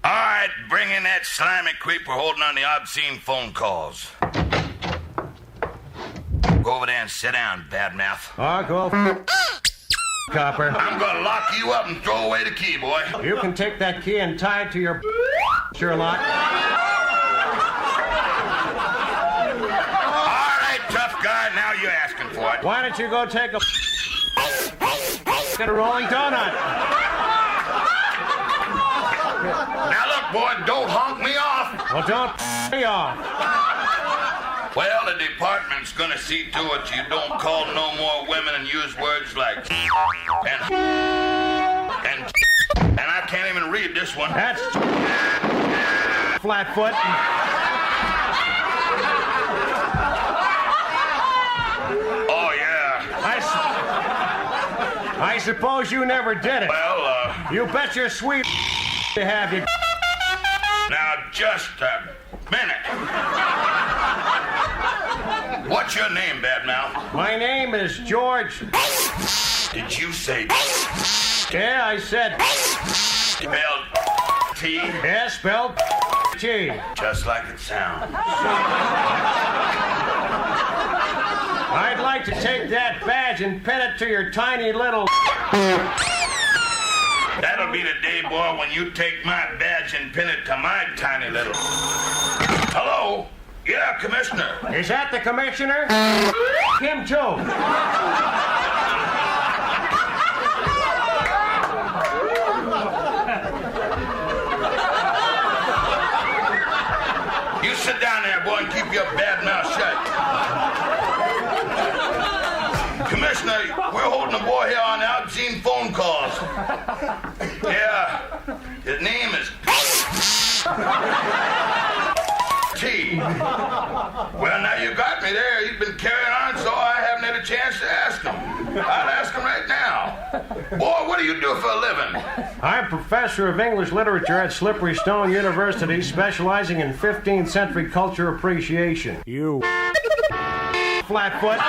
All right, bring in that slimy creeper holding on the obscene phone calls. Go over there and sit down, badmouth. Go copper. I'm gonna lock you up and throw away the key, boy. You can take that key and tie it to your Sherlock. All right, tough guy, now you're asking for it. Why don't you go take a rolling donut? Now look, boy, don't honk me off. Well, don't me off. Well, the department's gonna see to it you don't call no more women and use words like and I can't even read this one. That's Flatfoot. Oh, yeah. I suppose you never did it. Well, You bet your sweet to have you. now just a minute. What's your name, badmouth? My name is George. Did you say Yeah, I said spelled T? yeah, spelled T. Just like it sounds. I'd like to take that badge and pin it to your tiny little. That'll be the day, boy, when you take my badge and pin it to my tiny little. Hello? Yeah, Commissioner. Is that the commissioner? Him too. You sit down there, boy, and keep your bad mouth shut. Commissioner, we're holding a boy here on the obscene phone calls. Yeah, his name is T. Well, now you got me there. He's been carrying on, so I haven't had a chance to ask him. I'll ask him right now. Boy, what do you do for a living? I'm professor of English literature at Slippery Stone University, specializing in 15th century culture appreciation. You Flatfoot.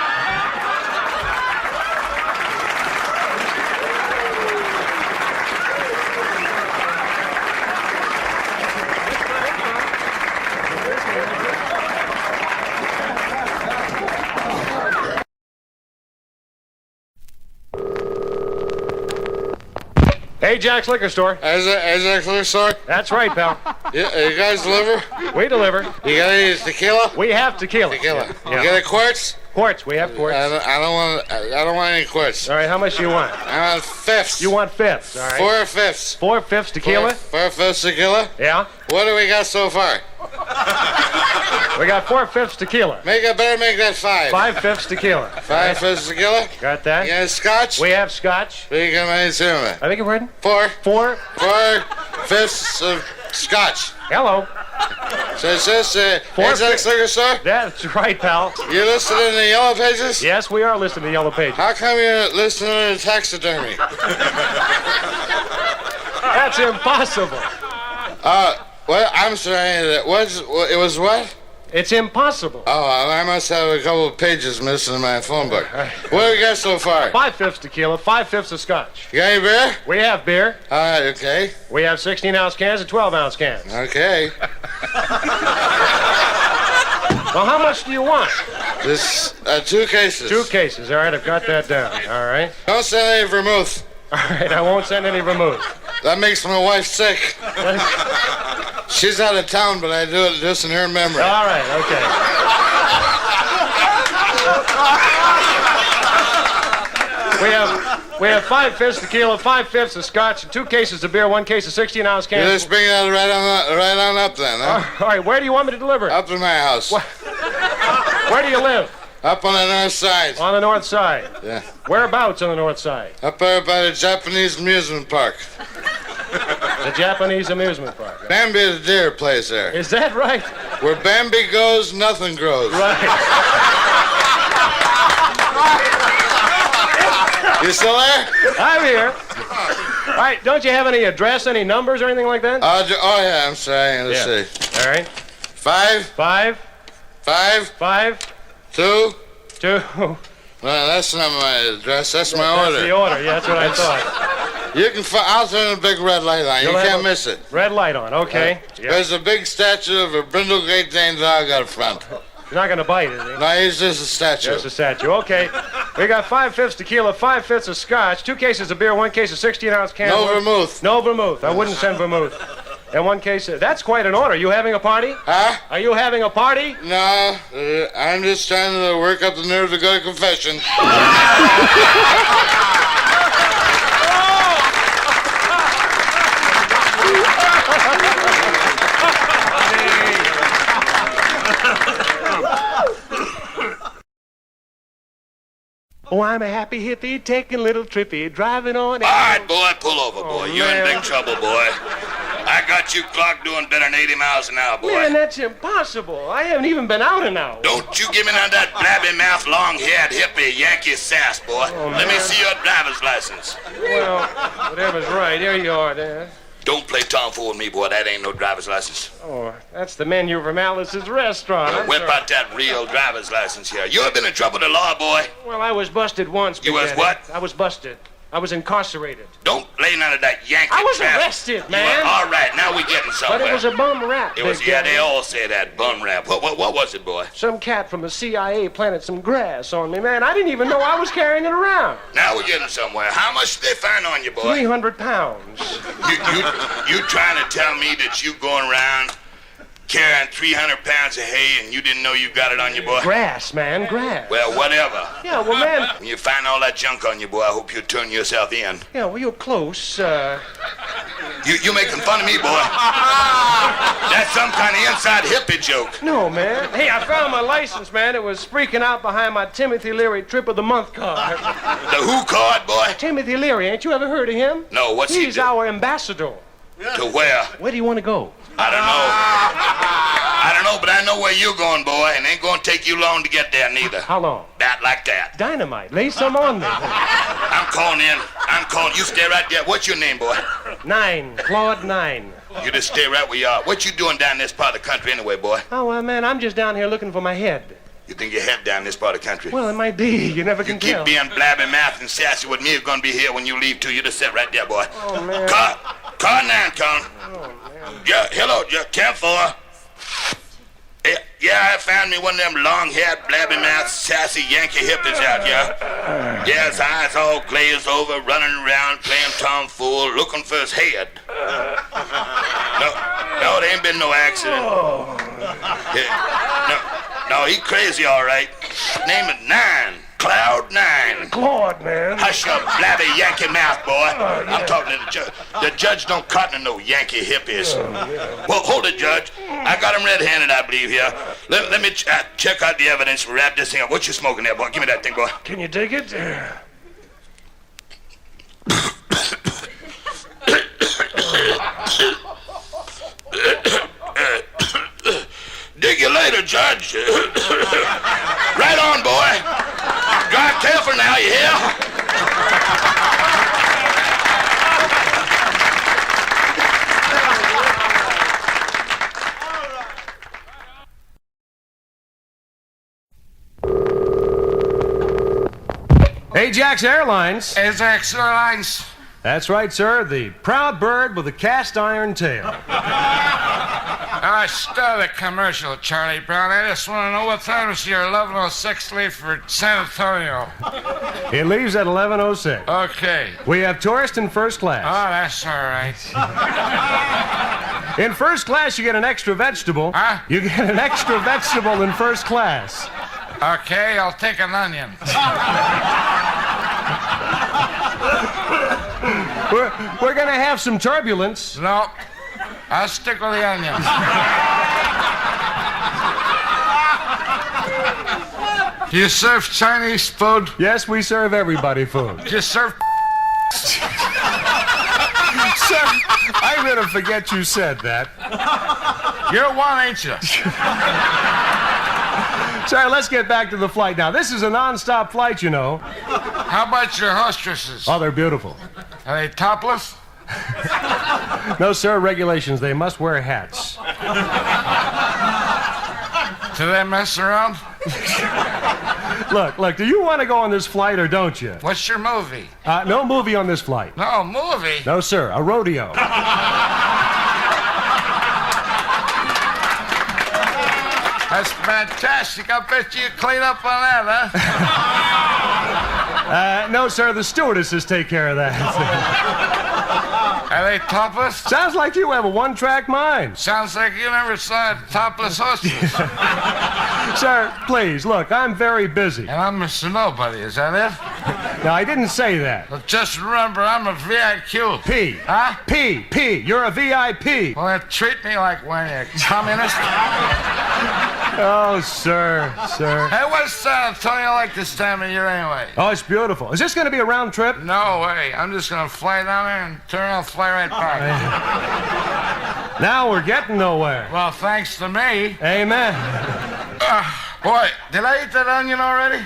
Ajax Liquor Store. Ajax Liquor Store? That's right, pal. Yeah, you guys deliver? We deliver. You got any tequila? We have tequila. Tequila. Yeah. You got a quartz? Quartz. We have quartz. I don't want any quartz. All right, how much do you want? I want fifths. You want fifths, all right. 4 fifths. 4 fifths tequila? 4 fifths tequila? Yeah. What do we got so far? We got 4 fifths tequila. Better make that 5. 5 fifths tequila. 5 fifths tequila? Got that? You got scotch? We have scotch. What do you got my cinema? I beg your pardon? 4 4. fifths of scotch. Hello. So it's just 4 Ajax Liquor Store? That's right, pal. You listed in the yellow pages? Yes, we are listed in the yellow page. How come you're listed in taxidermy? That's impossible. What? I'm sorry. It was what? It's impossible. Oh, I must have a couple of pages missing in my phone book. What do we got so far? 5 fifths tequila, 5 fifths of scotch. You got any beer? We have beer. All right, okay. We have 16-ounce cans and 12-ounce cans. Okay. Well, how much do you want? This, 2 cases. 2 cases. All right, I've got that down. All right. Don't send any vermouth. All right, I won't send any vermouth. That makes my wife sick. She's out of town, but I do it just in her memory. All right, okay. We have 5 fifths tequila, 5 fifths of scotch, 2 cases of beer, 1 case of 16-ounce You cans. just bring that right on up then, huh? All right, where do you want me to deliver? Up to my house. Where do you live? Up on the north side. On the north side. Yeah. Whereabouts on the north side? Up there by the Japanese amusement park. The Japanese amusement park. Bambi the deer plays there. Is that right? Where Bambi goes, nothing grows. Right. You still there? I'm here. All right, don't you have any address, any numbers or anything like that? Oh yeah, I'm sorry. Let's see. All right. 5, 5, 2. Well, that's not my address. That's my order. That's the order. Yeah, that's what I thought. I'll turn a big red light on. You can't miss it. Red light on, okay. There's a big statue of a brindle Great Dane dog out front. He's not going to bite, is he? No, he's just a statue. Just a statue. Okay. We got 5/5 tequila, 5/5 of scotch, 2 cases of beer, 1 case of 16-ounce cans. No vermouth. No vermouth. I wouldn't send vermouth. And 1 case of... That's quite an order. You having a party? Huh? Are you having a party? No, I'm just trying to work up the nerve to go to confession. Oh, I'm a happy hippie, taking a little trippy, driving on... All right, boy, pull over, boy. You're in man. big trouble, boy. I got you clocked doing better than 80 miles an hour, boy. Man, that's impossible. I haven't even been out an hour. Don't you give me none of that blabby-mouth, long-haired hippie Yankee sass, boy. Let me see your driver's license. Well, whatever's right. There you are, there. Don't play tomfool with me, boy. That ain't no driver's license. Oh, that's the menu from Alice's restaurant. I'm Whip sorry. out that real driver's license here. You ever been in trouble with the law, boy? Well, I was busted once. You was Big what? Daddy. I was busted. I was incarcerated. Don't play none of that Yankee I was crap. arrested, You man. were, all right, now we getting somewhere. But it was a bum rap. It was, Big yeah, Daddy. they all say that, bum rap. What was it, boy? Some cat from the CIA planted some grass on me, man. I didn't even know I was carrying it around. Now we're getting somewhere. How much did they find on you, boy? 300 pounds. You trying to tell me that you going around carrying 300 pounds of hay and you didn't know you got it on you, boy? Grass, man, grass. Well, whatever. Yeah, well, man. When you find all that junk on you, boy, I hope you turn yourself in. Yeah, well, you're close. You making fun of me, boy? That's some kind of inside hippie joke. No, man. Hey, I found my license, man. It was freaking out behind my Timothy Leary Trip of the Month card. The who card, boy? Timothy Leary, ain't you ever heard of him? No, what's he He's do? our ambassador. To where? Where do you want to go? I don't know, but I know where you're going, boy, and it ain't gonna take you long to get there, neither. How long? That like that. Dynamite. Lay some on me. I'm calling in. You stay right there. What's your name, boy? 9. Claude 9. You just stay right where you are. What you doing down this part of the country anyway, boy? Oh, well, man, I'm just down here looking for my head. You think your head down this part of the country? Well, it might be. You never You can keep tell. being blabby mouth and sassy with me. You're gonna be here when you leave too. You just sit right there, boy. Oh, man. Car 9, Con. Oh, man. Yeah, hello, yeah, Camp 4. Yeah, I found me one of them long-haired, blabby-mouth, sassy Yankee hippies out here. Yeah, his eyes all glazed over, running around, playing tomfool, looking for his head. No, there ain't been no accident. No, he crazy, all right. His name is 9. Cloud 9. Claude, man. Hush your blabby Yankee mouth, boy. I'm talking to the judge. The judge don't cotton to no Yankee hippies. Well, hold it, Judge. I got him red-handed, I believe, here. Let me check out the evidence and wrap this thing up. What you smoking there, boy? Give me that thing, boy. Can you dig it? Dig you later, Judge. Right on, boy. Drive careful now, you hear? Ajax Airlines. Ajax Airlines. That's right, sir. The proud bird with a cast iron tail. Start the commercial, Charlie Brown. I just want to know what time is your 11:06 leave for San Antonio. It leaves at 11:06. Okay. We have tourist in first class. Oh, that's all right. In first class, you get an extra vegetable. Huh? You get an extra vegetable in first class. Okay, I'll take an onion. We're going to have some turbulence. No, I'll stick with the onions. Do you serve Chinese food? Yes, we serve everybody food. Do you serve... Sir, I'm going to forget you said that. You're one, ain't you? Sir, let's get back to the flight now. This is a non-stop flight, you know. How about your hostesses? Oh, they're beautiful. Are they topless? No, sir, regulations. They must wear hats. Do they mess around? Look, do you want to go on this flight or don't you? What's your movie? No movie on this flight. No, movie? No, sir, a rodeo. That's fantastic. I bet you clean up on that, huh? No, sir, the stewardesses take care of that. Are they topless? Sounds like you have a one-track mind. Sounds like you never saw a topless hostess. Sir, please, look, I'm very busy. And I'm Mr. Nobody, is that it? No, I didn't say that. Well, just remember, I'm a VIQ. P. Huh? P. You're a VIP. Well, then treat me like one, you communist. Oh, sir. Hey, what's San Antonio like this time of year anyway? Oh, it's beautiful. Is this going to be a round trip? No way. I'm just going to fly down there and turn around and fly right back. Now we're getting nowhere. Well, thanks to me. Amen. Boy, did I eat that onion already?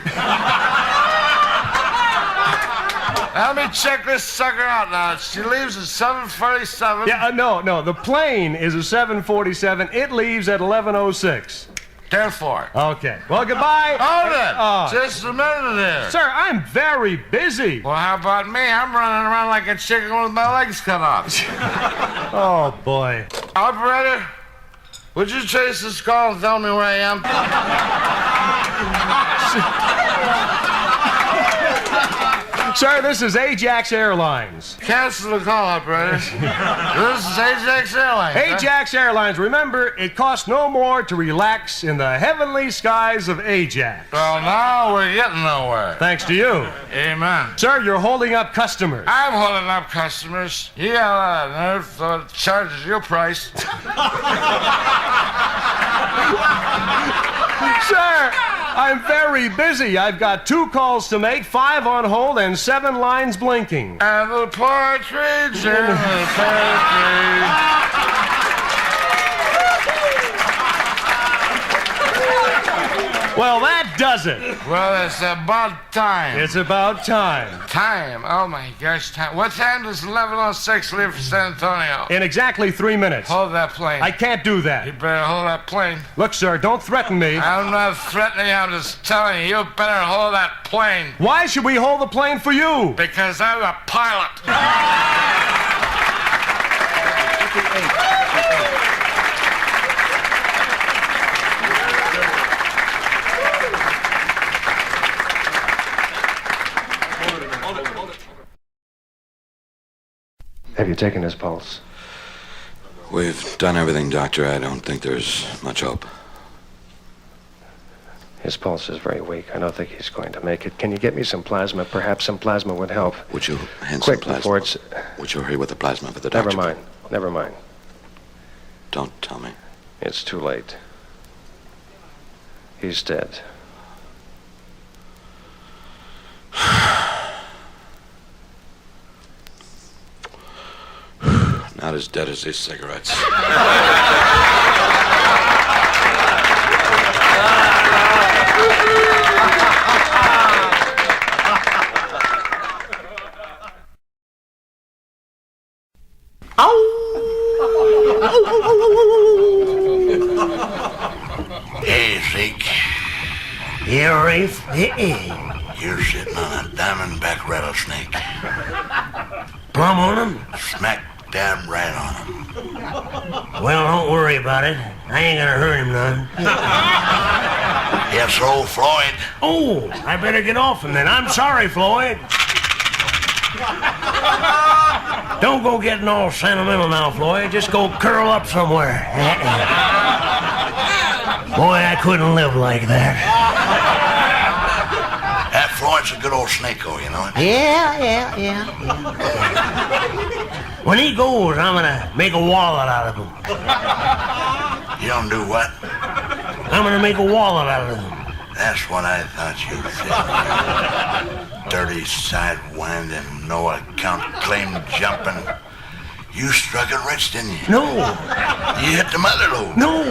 Let me check this sucker out now. She leaves at 7:47. Yeah, no. The plane is a 747. It leaves at 11:06. Therefore. Okay. Well, goodbye. Hold it. Just a minute there. Sir, I'm very busy. Well, how about me? I'm running around like a chicken with my legs cut off. Oh, boy. Operator, would you trace this call and tell me where I am? Sir, this is Ajax Airlines. Cancel the call, operator. This is Ajax Airlines. Ajax Airlines. Remember, it costs no more to relax in the heavenly skies of Ajax. Well, now we're getting nowhere. Thanks to you. Amen. Sir, you're holding up customers. I'm holding up customers. You got a lot of nerve, so it charges your price. Sir, I'm very busy. I've got 2 calls to make, 5 on hold, and 7 lines blinking. And the partridge in the pear tree. Well, that does it. Well, it's about time. It's about time. Time? Oh, my gosh, time. What time does 11:06 leave for San Antonio? In exactly 3 minutes. Hold that plane. I can't do that. You better hold that plane. Look, sir, don't threaten me. I'm not threatening you. I'm just telling you, you better hold that plane. Why should we hold the plane for you? Because I'm a pilot. Have you taken his pulse? We've done everything, Doctor. I don't think there's much hope. His pulse is very weak. I don't think he's going to make it. Can you get me some plasma? Perhaps some plasma would help. Would you hand Quick, some plasma? before it's... Would you hurry with the plasma for the doctor? Never mind. Don't tell me. It's too late. He's dead. Not as dead as these cigarettes. Hey, Zeke. Yeah, Rafe. You're sitting on a diamondback rattlesnake. Plum on him? Smack dab right on him. Well, don't worry about it. I ain't gonna hurt him none. Yes, sir, Floyd. Oh, I better get off him then. I'm sorry, Floyd. Don't go getting all sentimental now, Floyd. Just go curl up somewhere. Boy, I couldn't live like that. That Floyd's a good old snake-o, you know it? Yeah. When he goes, I'm gonna make a wallet out of him. You don't do what? I'm gonna make a wallet out of him. That's what I thought you said. Dirty sidewinding, no account claim jumping. You struck it rich, didn't you? No. You hit the mother lode. No.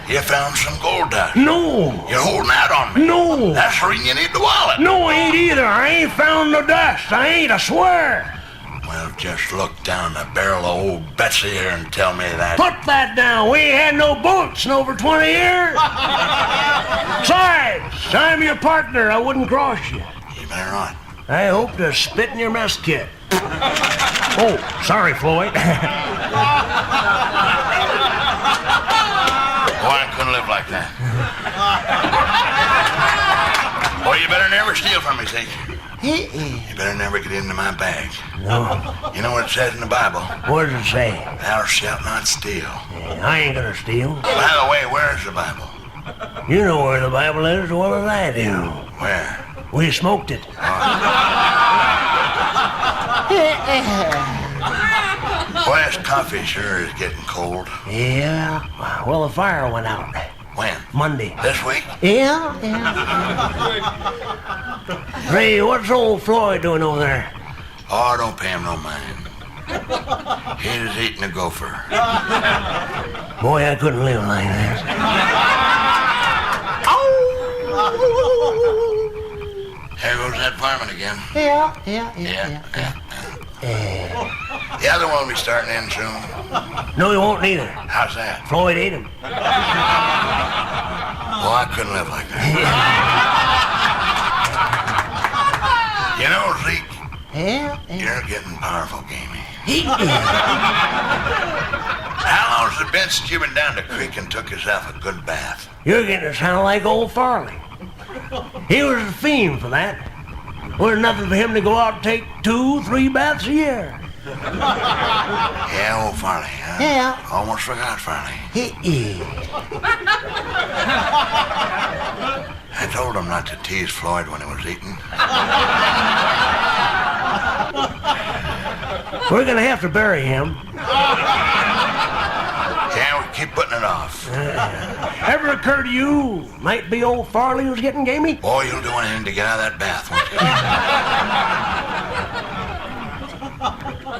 You found some gold dust. No. You're holding out on me. No. That's the reason you need the wallet. No, I ain't either. I ain't found no dust. I ain't, I swear. Well, just look down the barrel of old Betsy here and tell me that. Put that down. We ain't had no bullets in over 20 years. Besides, I'm your partner. I wouldn't cross you. You better not. I hope to spit in your mess kit. Oh, sorry, Floyd. Boy, I couldn't live like that. Boy, you better never steal from me, see? You better never get into my bag. No. You know what it says in the Bible? What does it say? Thou shalt not steal. Yeah, I ain't gonna steal. By the way, where's the Bible? You know where the Bible is as well as I do. Where? We smoked it. Boy, this coffee sure is getting cold. Yeah. Well, the fire went out. When? Monday. This week? Yeah. Ray, what's old Floyd doing over there? Oh, don't pay him no mind. He's eating a gopher. Boy, I couldn't live like that. There goes that varmint again. Yeah. The other one will be starting in soon. No, he won't neither. How's that? Floyd ate him. Well, I couldn't live like that. You know, Zeke, you're getting powerful gamey. How long's it been since you've been down the creek and took yourself a good bath? You're getting to sound like old Farley. He was a fiend for that. Wasn't nothing for him to go out and take 2-3 baths a year. Yeah, old Farley, huh? Yeah. Almost forgot Farley. I told him not to tease Floyd when he was eating. We're gonna have to bury him. Yeah, we keep putting it off. Ever occur to you might be old Farley who's getting gamey? Boy, you'll do anything to get out of that bath, won't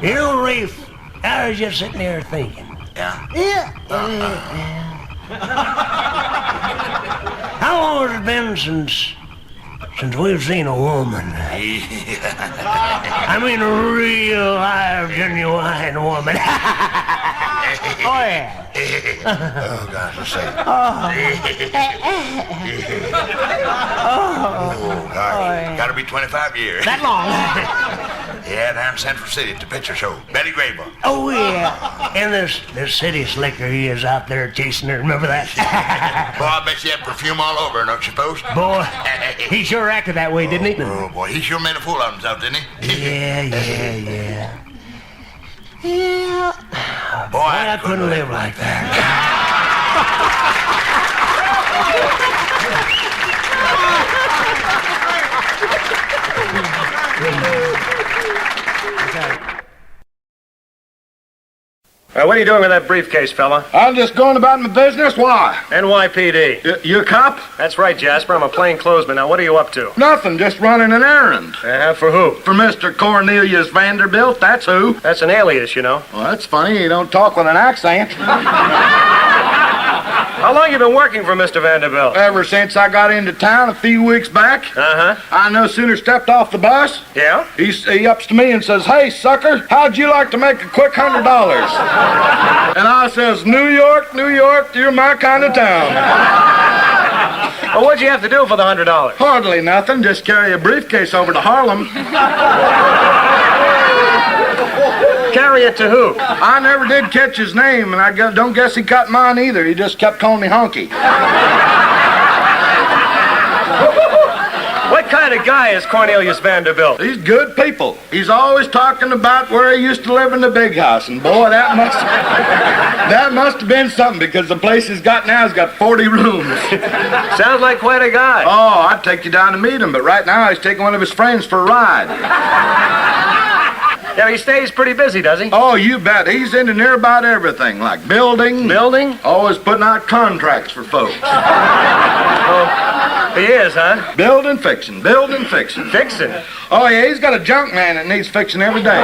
you? You know, Rafe, I was just sitting there thinking. Yeah? How long has it been since we've seen a woman? I mean a real, live, genuine woman. Oh, yeah. Oh, gosh, let's see. Oh, gosh. Gotta be 25 years. That long? Yeah, down Central City at the picture show. Betty Grable. Oh, yeah. And this city slicker, he is out there chasing her. Remember that? Boy, I bet you had perfume all over, don't you suppose? Boy, he sure acted that way, didn't he? Oh, boy, he sure made a fool of himself, didn't he? Yeah. Boy, I couldn't live like that. What are you doing with that briefcase, fella? I'm just going about my business. Why? NYPD. You a cop? That's right, Jasper. I'm a plainclothesman. Now, what are you up to? Nothing, just running an errand. For who? For Mr. Cornelius Vanderbilt, that's who. That's an alias, you know. Well, that's funny. You don't talk with an accent. How long you been working for Mr. Vanderbilt? Ever since I got into town a few weeks back. Uh-huh. I no sooner stepped off the bus. Yeah? He ups to me and says, "Hey, sucker, how'd you like to make a quick $100? And I says, New York, you're my kind of town. Well, what'd you have to do for the $100? Hardly nothing, just carry a briefcase over to Harlem. Carry it to who? I never did catch his name, and I don't guess he caught mine either. He just kept calling me Honky. What kind of guy is Cornelius Vanderbilt? He's good people. He's always talking about where he used to live in the big house, and boy, that must have been something, because the place he's got now has got 40 rooms. Sounds like quite a guy. Oh, I'd take you down to meet him, but right now he's taking one of his friends for a ride. Yeah, he stays pretty busy, does he? Oh, you bet. He's into near about everything, like building. Building? Always putting out contracts for folks. Oh, he is, huh? Building, fixing. Fixing? Oh, yeah, he's got a junk man that needs fixing every day.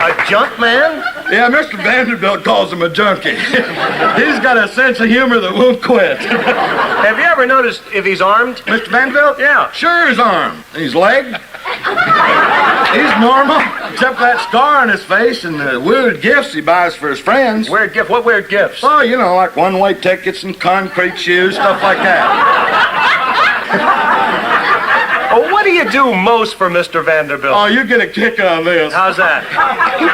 A junk man? Yeah, Mr. Vanderbilt calls him a junkie. He's got a sense of humor that won't quit. Have you ever noticed if he's armed? Mr. Vanderbilt? Yeah. Sure he's armed. And he's legged. He's normal, except for that scar on his face and the weird gifts he buys for his friends. Weird gift? What weird gifts? Oh, you know, like one-way tickets and concrete shoes, stuff like that. Oh, what do you do most for Mr. Vanderbilt? Oh, you get a kick out of this. How's that?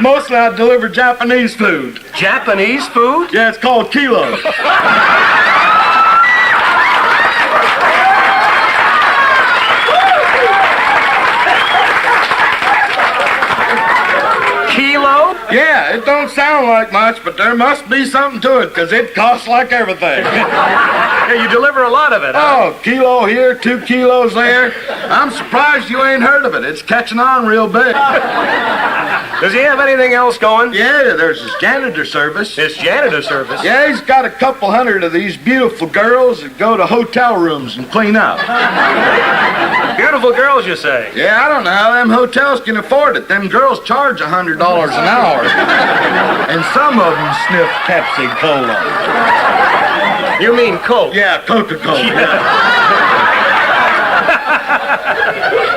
Mostly I deliver Japanese food. Japanese food? Yeah, it's called kilos. Kilo? Yeah, it don't sound like much, but there must be something to it, because it costs like everything. Yeah, you deliver a lot of it, huh? Oh, kilo here, 2 kilos there. I'm surprised you ain't heard of it. It's catching on real big. Does he have anything else going? Yeah, there's his janitor service. His janitor service? Yeah, he's got a couple hundred of these beautiful girls that go to hotel rooms and clean up. Beautiful girls, you say? Yeah, I don't know how them hotels can afford it. Them girls charge $100 an hour. And some of them sniff Pepsi Cola. You mean Coke? Yeah, Coca-Cola.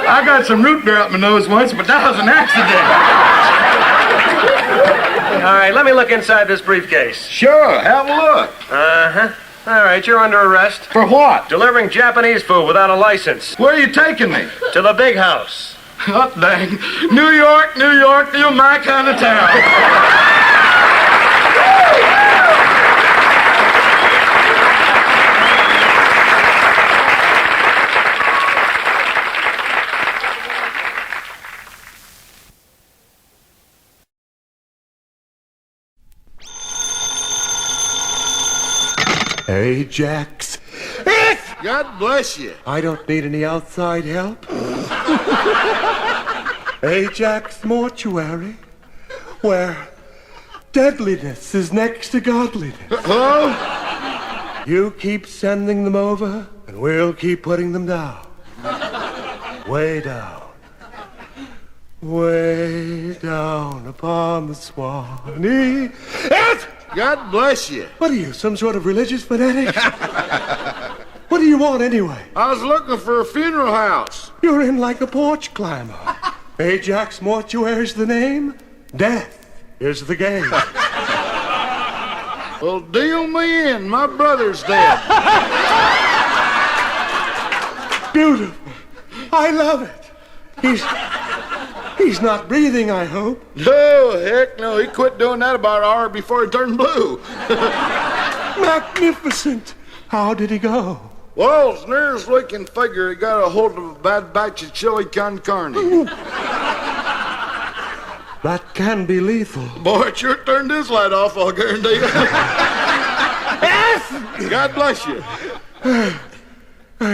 I got some root beer up my nose once, but that was an accident. All right, let me look inside this briefcase. Sure, have a look. Uh-huh. All right, you're under arrest. For what? Delivering Japanese food without a license. Where are you taking me? To the big house. Oh, dang. New York, you're my kind of town. Ajax. God bless you. I don't need any outside help. Ajax Mortuary, where deadliness is next to godliness. Hello? You keep sending them over, and we'll keep putting them down. Way down. Way down upon the Swanee. God bless you. What are you, some sort of religious fanatic? What do you want anyway? I was looking for a funeral house. You're in like a porch climber. Ajax Mortuary's the name. Death is the game. Well, deal me in. My brother's dead. Beautiful. I love it. He's not breathing, I hope. No, heck no. He quit doing that about an hour before he turned blue. Magnificent. How did he go? Well, as near as we can figure, he got a hold of a bad batch of chili con carne. That can be lethal. Boy, it sure turned his light off, I'll guarantee you. God bless you.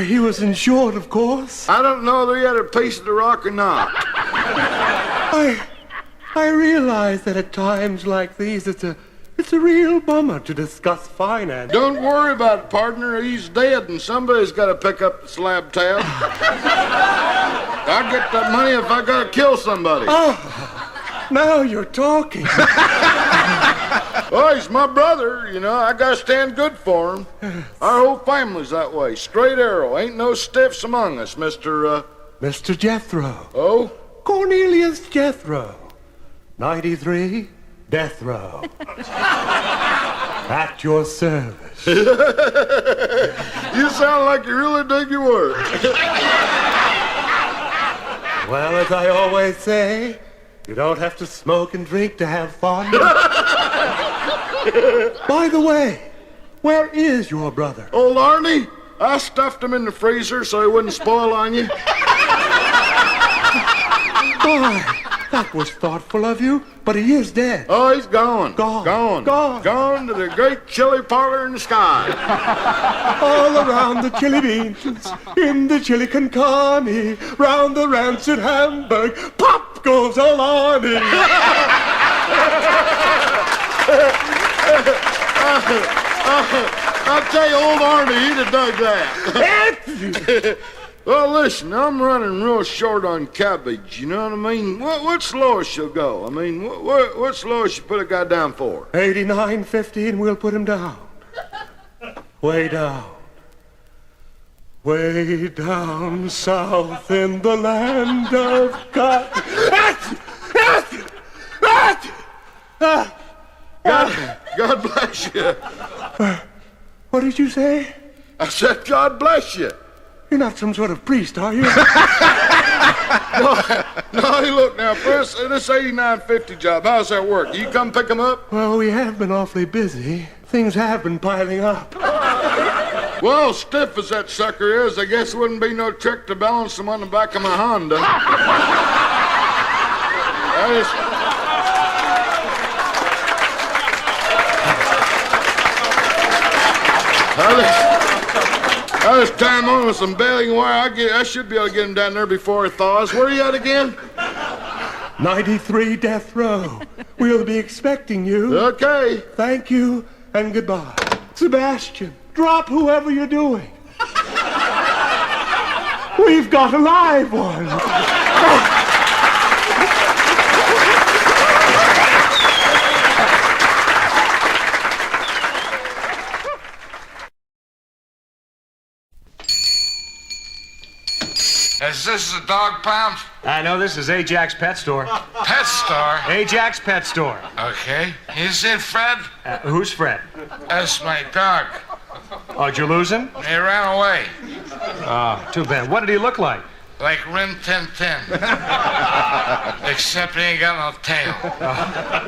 He was insured, of course. I don't know whether he had a piece of the rock or not. I realize that at times like these, it's a real bummer to discuss finance. Don't worry about it, partner. He's dead, and somebody's got to pick up the slab tab. I'll get that money if I got to kill somebody. Oh, now you're talking. Well, he's my brother, you know. I got to stand good for him. Our whole family's that way. Straight arrow. Ain't no stiffs among us, Mr. Mr. Jethro. Oh? Cornelius Jethro. 93, death row. At your service. You sound like you really dig your work. Well, as I always say, you don't have to smoke and drink to have fun. By the way, where is your brother? Old Arnie? I stuffed him in the freezer so he wouldn't spoil on you. Boy, that was thoughtful of you, but he is dead. Oh, he's gone. Gone. Gone. Gone. Gone to the great chili parlor in the sky. All around the chili beans, in the chili con carne, round the rancid Hamburg, pop goes Alani. I'll tell you, old Arnie, he'd have dug that. Well, listen, I'm running real short on cabbage, you know what I mean? What's lowest you'll go? I mean, what's lowest you put a guy down for? 89.50 and we'll put him down. Way down. Way down south in the land of God. God bless you. What did you say? I said, God bless you. You're not some sort of priest, are you? No, hey, look now, Chris, this 89.50 job, how's that work? You come pick 'em up? Well, we have been awfully busy. Things have been piling up. Well, stiff as that sucker is, I guess it wouldn't be no trick to balance him on the back of my Honda. I just tie him on with some baling wire. I should be able to get him down there before it thaws. Where are you at again? 93 Death Row. We'll be expecting you. Okay. Thank you and goodbye. Sebastian, drop whoever you're doing. We've got a live one. Is this the dog pound? No, this is Ajax Pet Store. Pet store? Ajax Pet Store. Okay. You see Fred? Who's Fred? That's my dog. Oh, did you lose him? He ran away. Oh, too bad. What did he look like? Like Rin Tin Tin. Except he ain't got no tail.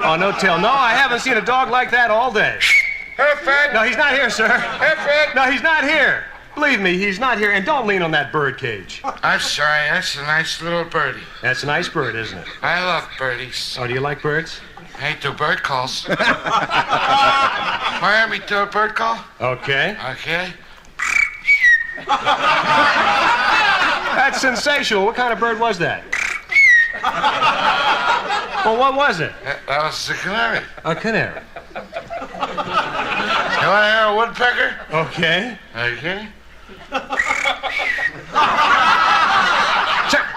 Oh, no tail. No, I haven't seen a dog like that all day. Hey, Fred. No, he's not here, sir. Hey, Fred. No, he's not here. Believe me, he's not here. And don't lean on that bird cage. I'm sorry. That's a nice little birdie. That's a nice bird, isn't it? I love birdies. Oh, do you like birds? I hate do bird calls. Why me do a bird call? Okay. Okay. That's sensational. What kind of bird was that? Well, what was it? That was the canary. A canary. You want to hear a woodpecker? Okay. Okay.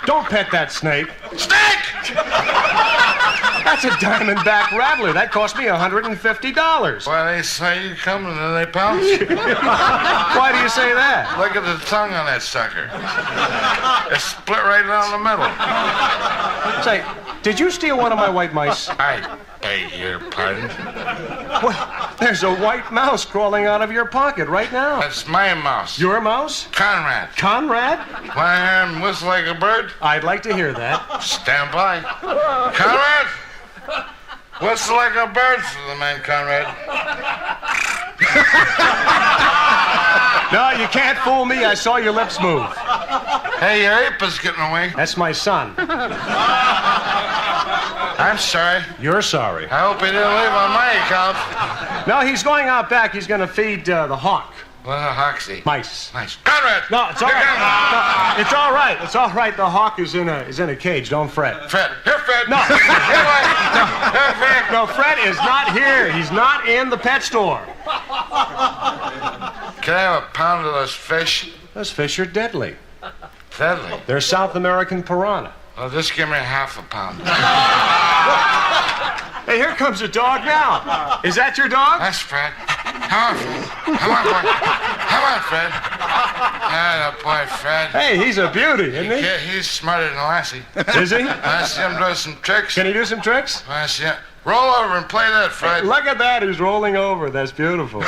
Don't pet that snake. Snake! That's a diamondback rattler. That cost me $150. Why, they say you come and then they pounce? Why do you say that? Look at the tongue on that sucker. It's split right down the middle. Say, did you steal one of my white mice? I beg your pardon. Well, there's a white mouse crawling out of your pocket right now. That's my mouse. Your mouse? Conrad. Conrad? Want to hear him whistle like a bird? I'd like to hear that. Stand by. Conrad! Whistle like a bird for the man, Conrad. No, you can't fool me. I saw your lips move. Hey, your ape is getting away. That's my son. I'm sorry. You're sorry. I hope he didn't leave on my account. No, he's going out back. He's going to feed the hawk. What a Hoxie. Mice. Nice. Conrad! No, it's all right. No, it's all right. It's all right. The hawk is in a cage. Don't fret. Fred. Here, Fred. No. Here, Fred. No, Fred is not here. He's not in the pet store. Can I have a pound of those fish? Those fish are deadly. Deadly. They're South American piranha. Well, just give me half a pound. Hey, here comes a dog now. Is that your dog? That's Fred. Come on, Fred. Come on, boy. Come on, Fred. Ah, the boy, Fred. Hey, he's a beauty, isn't he? He's smarter than Lassie. Is he? I see him do some tricks. Can he do some tricks? I see him. Roll over and play that, Fred. Look at that. He's rolling over. That's beautiful.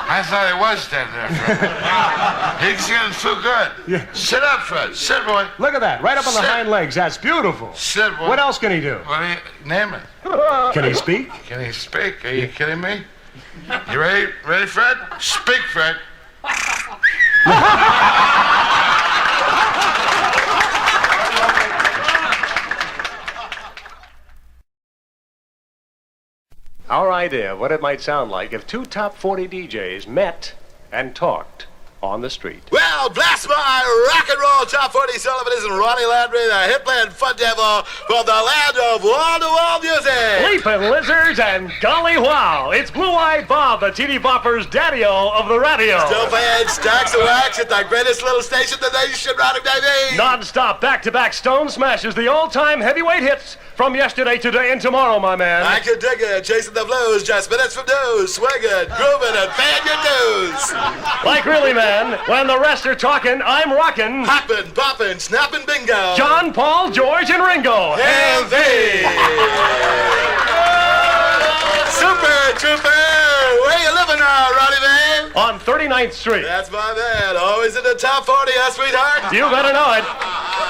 I thought he was dead there, Fred. He's getting too good. Yeah. Sit up, Fred. Sit, boy. Look at that. Right up on the Sit. hind legs. That's beautiful. Sit, boy. What else can he do? What do you name it? Can he speak? Can he speak? Are you kidding me? You ready? Ready, Fred? Speak, Fred. Our idea of what it might sound like if two top 40 DJs met and talked on the street. Well, bless my rock and roll top 40 Sullivans and Ronnie Landry, the hit playing fun devil from the land of wall-to-wall music. Leaping lizards and golly wow, it's Blue-Eyed Bob, the teeny bopper's daddy-o of the radio. Still playing stacks of wax at the greatest little station in the nation, Ronnie, baby. Non-stop, back-to-back stone smashes, the all-time heavyweight hits from yesterday, today, and tomorrow, my man. I can dig it, chasing the blues, just minutes from news, swinging, grooving, and paying your dues. Like really, man, when the rest are talking, I'm rocking. Hopping, popping, snapping, bingo. John, Paul, George, and Ringo. Heavy. Super Trooper, where you living now, Ronnie, man? On 39th Street. That's my man, always in the top 40, sweetheart? You better know it.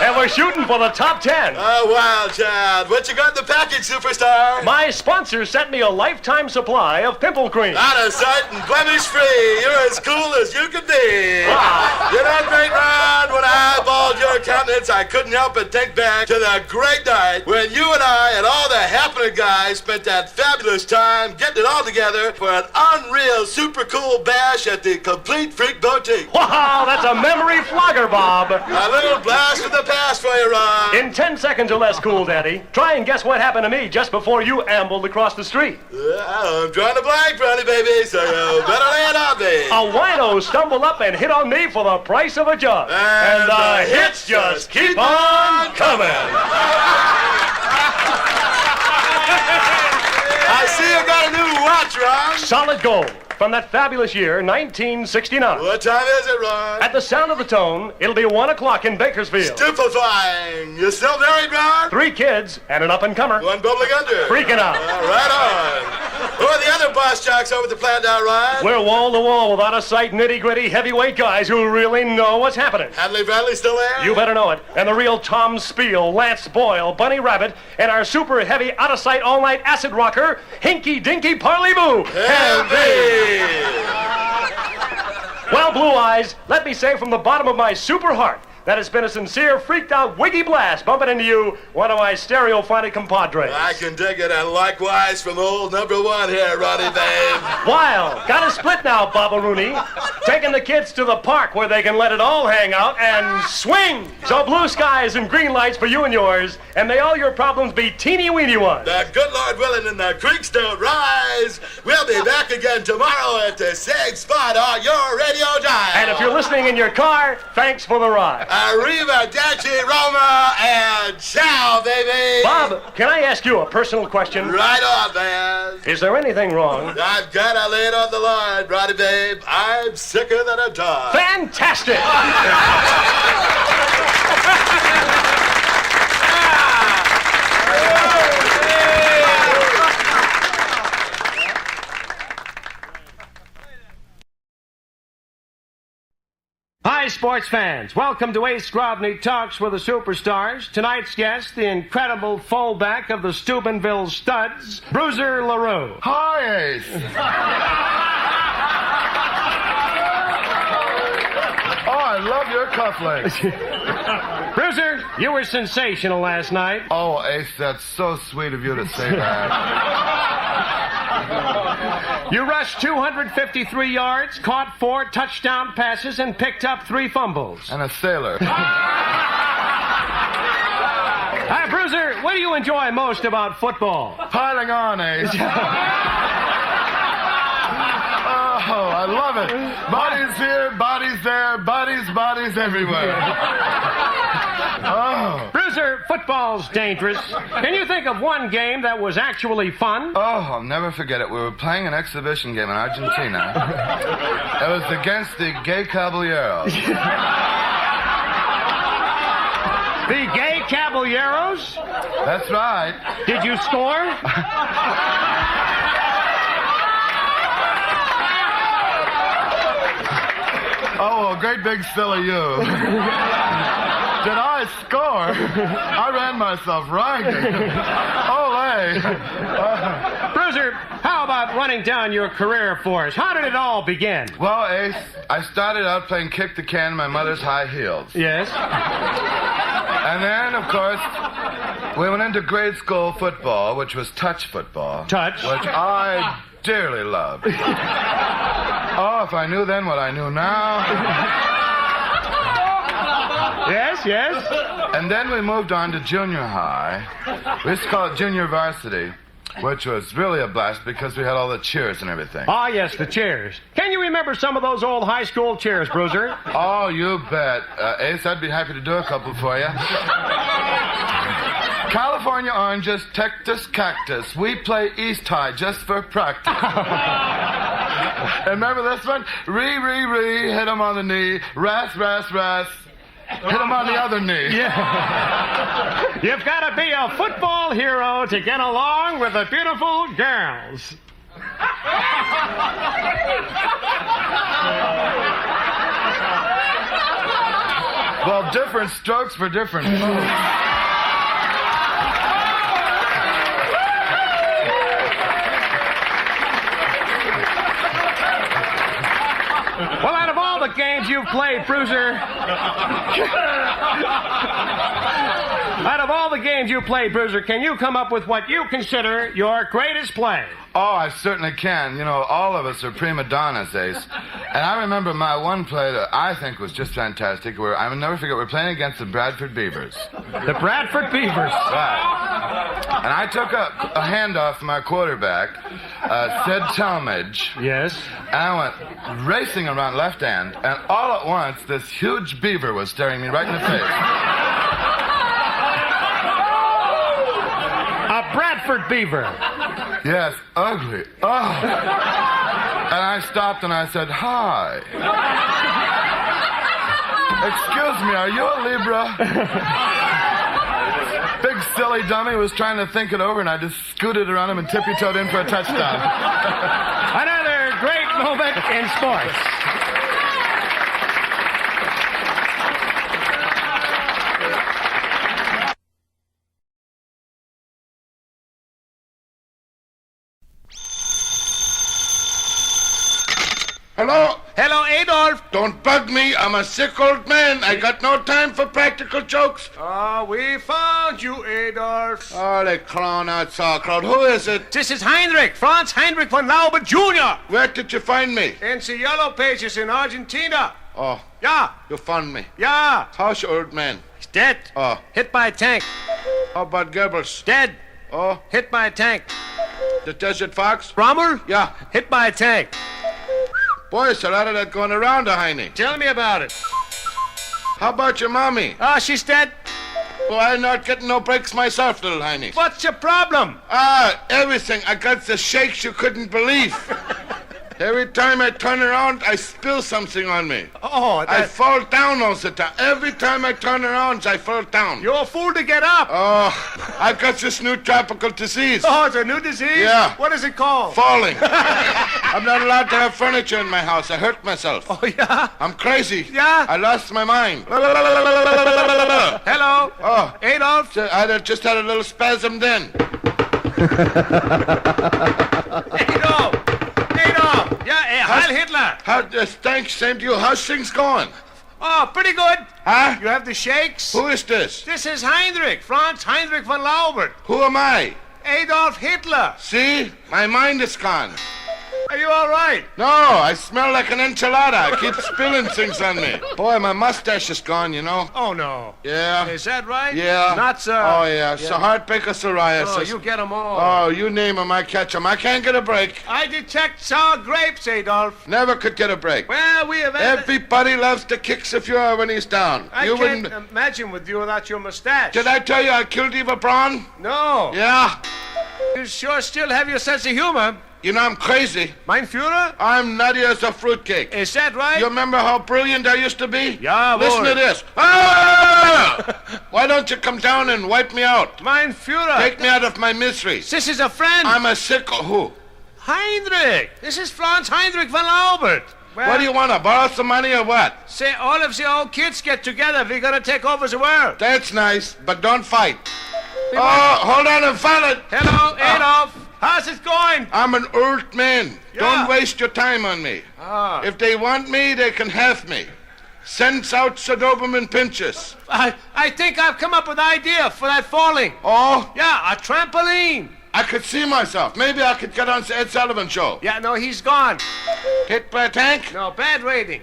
And we're shooting for the top 10. Oh, wild child. What you got in the package, superstar? My sponsor sent me a lifetime supply of pimple cream. Out of sight and blemish-free. You're as cool as you can be. Wow. You know, great Ron, when I eyeballed your countenance, I couldn't help but think back to the great night when you and I and all the happening guys spent that fabulous time getting it all together for an unreal, super cool bash at the Complete Freak Boutique. Wow, that's a memory flogger, Bob. A little blast from the past for you, Ron. In 10 seconds or less, Cool Daddy, try and guess what happened to me just before you ambled across the street. I'm drawing a blank, Ronnie, baby, so you better lay it on me. A wino stumbled up and hit on me for the price of a jug. And the hits just keep on coming. I see you got a new watch, Ron. Solid gold. From that fabulous year, 1969. What time is it, Ron? At the sound of the tone, it'll be 1 o'clock in Bakersfield. Stupefying. You still married, Ron? 3 kids and an up-and-comer. One bubbling under. Freaking out. Right on. Who are the other boss jocks over at the plant now, Ron? We're wall-to-wall with out-of-sight, nitty-gritty, heavyweight guys who really know what's happening. Hadley Bradley still there? You better know it. And the real Tom Spiel, Lance Boyle, Bunny Rabbit, and our super-heavy, out-of-sight, all-night acid rocker, Hinky Dinky Parley-Boo. Heavy! Well, Blue Eyes, let me say from the bottom of my super heart that it's been a sincere, freaked-out, wiggy blast bumping into you, one of my stereophonic compadres. I can dig it, and likewise from old number 1 here, Ronnie, babe. Wild. Got a split now, Baba Rooney. Taking the kids to the park where they can let it all hang out and swing. So blue skies and green lights for you and yours, and may all your problems be teeny-weeny ones. The good Lord willing and the creeks don't rise. We'll be back again tomorrow at the same spot on your radio dial. And if you're listening in your car, thanks for the ride. Arrivederci, Roma, and ciao, baby. Bob, can I ask you a personal question? Right on, man. Is there anything wrong? I've got to lay it on the line, Ronnie, babe. I'm sicker than a dog. Fantastic! Hi, sports fans. Welcome to Ace Grodney Talks with the Superstars. Tonight's guest, the incredible fullback of the Steubenville Studs, Bruiser La Rue. Hi, Ace. Oh, I love your cufflinks. Bruiser, you were sensational last night. Oh, Ace, that's so sweet of you to say that. You rushed 253 yards, caught 4 touchdown passes, and picked up 3 fumbles. And a sailor. Hi, Bruiser, what do you enjoy most about football? Piling on, Ace. Oh, I love it. Bodies here, bodies there, bodies everywhere. Oh. Bruiser, football's dangerous. Can you think of one game that was actually fun? Oh, I'll never forget it. We were playing an exhibition game in Argentina. It was against the Gay Caballeros. The Gay Caballeros? That's right. Did you score? Oh, a great big silly you. Did I score? I ran myself ragged. Ole. Bruiser, how about running down your career for us? How did it all begin? Well, Ace, I started out playing kick the can in my mother's high heels. Yes? And then, of course, we went into grade school football, which was touch football. Touch? Which I dearly loved. Oh, if I knew then what I knew now. Yes, yes. And then we moved on to junior high. We used to call it junior varsity, which was really a blast because we had all the cheers and everything. Ah, yes, the cheers. Can you remember some of those old high school cheers, Bruiser? Oh, you bet. Ace, I'd be happy to do a couple for you. California oranges, Texas cactus. We play East High just for practice. And remember this one? Ree, hit him on the knee. Ras, hit him on the other knee. Yeah. You've got to be a football hero to get along with the beautiful girls. Well, different strokes for different folks. Well, out of all the games you've played, Bruiser... Out of all the games you played, Bruiser, can you come up with what you consider your greatest play? Oh, I certainly can. You know, all of us are prima donnas, Ace. And I remember my one play that I think was just fantastic, where I will never forget, we're playing against the Bradford Beavers. The Bradford Beavers? Right. And I took a handoff from our quarterback, Sid Talmadge. Yes. And I went racing around left hand, and all at once, this huge beaver was staring me right in the face. A Bradford Beaver. Yes, ugly. Oh. And I stopped and I said, "Hi. Excuse me, are you a Libra?" Big silly dummy was trying to think it over, and I just scooted around him and tippy-toed in for a touchdown. Another great moment in sports. Hello? Hello, Adolph. Don't bug me. I'm a sick old man. I got no time for practical jokes. We found you, Adolph. Oh, they clown out sauerkraut. Who is it? This is Heinrich, Franz Heinrich von Laubert Jr. Where did you find me? In the yellow pages in Argentina. Oh, Yeah, you found me. yeah. How's your old man? He's dead. Oh. Hit by a tank. How about Goebbels? Dead. Oh, Hit by a tank. the Desert Fox? Rommel? Yeah. Hit by a tank. Boy, there's a lot of that going around, Heine. Tell me about it. How about your mommy? She's dead. Well, I'm not getting no breaks myself, little Heine. What's your problem? Everything. I got the shakes you couldn't believe. Every time I turn around, I spill something on me. Oh, I fall down all the time. Every time I turn around, I fall down. You're a fool to get up. Oh, I've got this new tropical disease. Oh, it's a new disease? Yeah. What is it called? Falling. I'm not allowed to have furniture in my house. I hurt myself. Oh, yeah? I'm crazy. Yeah? I lost my mind. Hello? Oh, Adolph? I just had a little spasm then. Adolph! Adolph! Yeah, Heil Hitler! Thanks, same to you. How's things going? Oh, pretty good. Huh? You have the shakes? Who is this? This is Heinrich, Franz Heinrich von Laubert. Who am I? Adolf Hitler. See? My mind is gone. Are you all right? No, I smell like an enchilada. I keep spilling things on me. Boy, my mustache is gone, you know. Oh, no. Yeah. Is that right? Yeah. Nuts, Oh, yeah. So heartbreak or psoriasis. Oh, you get them all. Oh, you name them, I catch them. I can't get a break. I detect sour grapes, Adolf. Never could get a break. Well, we have... Everybody loves to kick the Fuhrer when he's down. I you can't wouldn't... imagine with you without your mustache. Did I tell you I killed Eva Braun? No. Yeah. You sure still have your sense of humor. You know I'm crazy. Mein Führer? I'm nutty as a fruitcake. Is that right? You remember how brilliant I used to be? Yeah, Listen boy. to this. Ah! Why don't you come down and wipe me out? Mein Führer. Take me out of my misery. This is a friend. I'm a sicko. Who? Heinrich. This is Franz Heinrich von Laubert. Well, What do you want to borrow some money or what? say all of the old kids get together. We're gonna take over the world. That's nice, but don't fight. Oh, hold on and follow it. Hello, Adolf. How's it going? I'm an old man. Yeah. Don't waste your time on me. If they want me, they can have me. Send out the Doberman pinches. I think I've come up with an idea for that falling. Oh, Yeah, a trampoline. I could see myself. Maybe I could get on Ed Sullivan show. Yeah, no, he's gone. Hit by a tank? No, bad rating.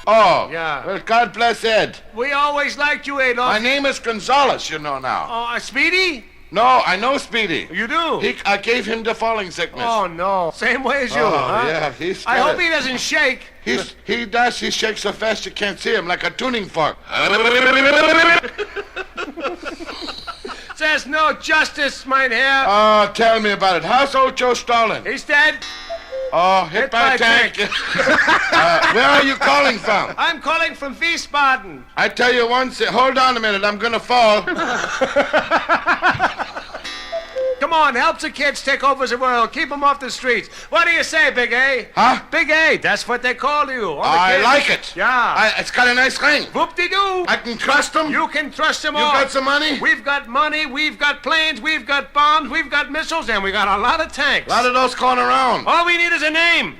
Oh. Yeah. Well, God bless Ed. We always liked you, Adolph. My name is Gonzalez, you know now. Oh, Speedy? No, I know Speedy. You do? I gave him the falling sickness. Oh, no. Same way as you, Oh, huh? yeah, he's I got hope it. he doesn't shake. He does. He shakes so fast you can't see him, like a tuning fork. There's no justice, mein Herr. Oh, tell me about it. How's old Joe Stalin? He's dead. Oh, hit by a tank. Where are you calling from? I'm calling from Wiesbaden. I tell you once, hold on a minute, I'm gonna fall. Come on, help the kids take over the world. Keep them off the streets. What do you say, Big A? Huh? Big A, that's what they call you. All the I kids. like it. Yeah. It's got a nice ring. Whoop-de-doo. I can trust them. You can trust them You all. got some money? We've got money, we've got planes, we've got bombs, we've got missiles, and we got a lot of tanks. A lot of those going around. All we need is a name.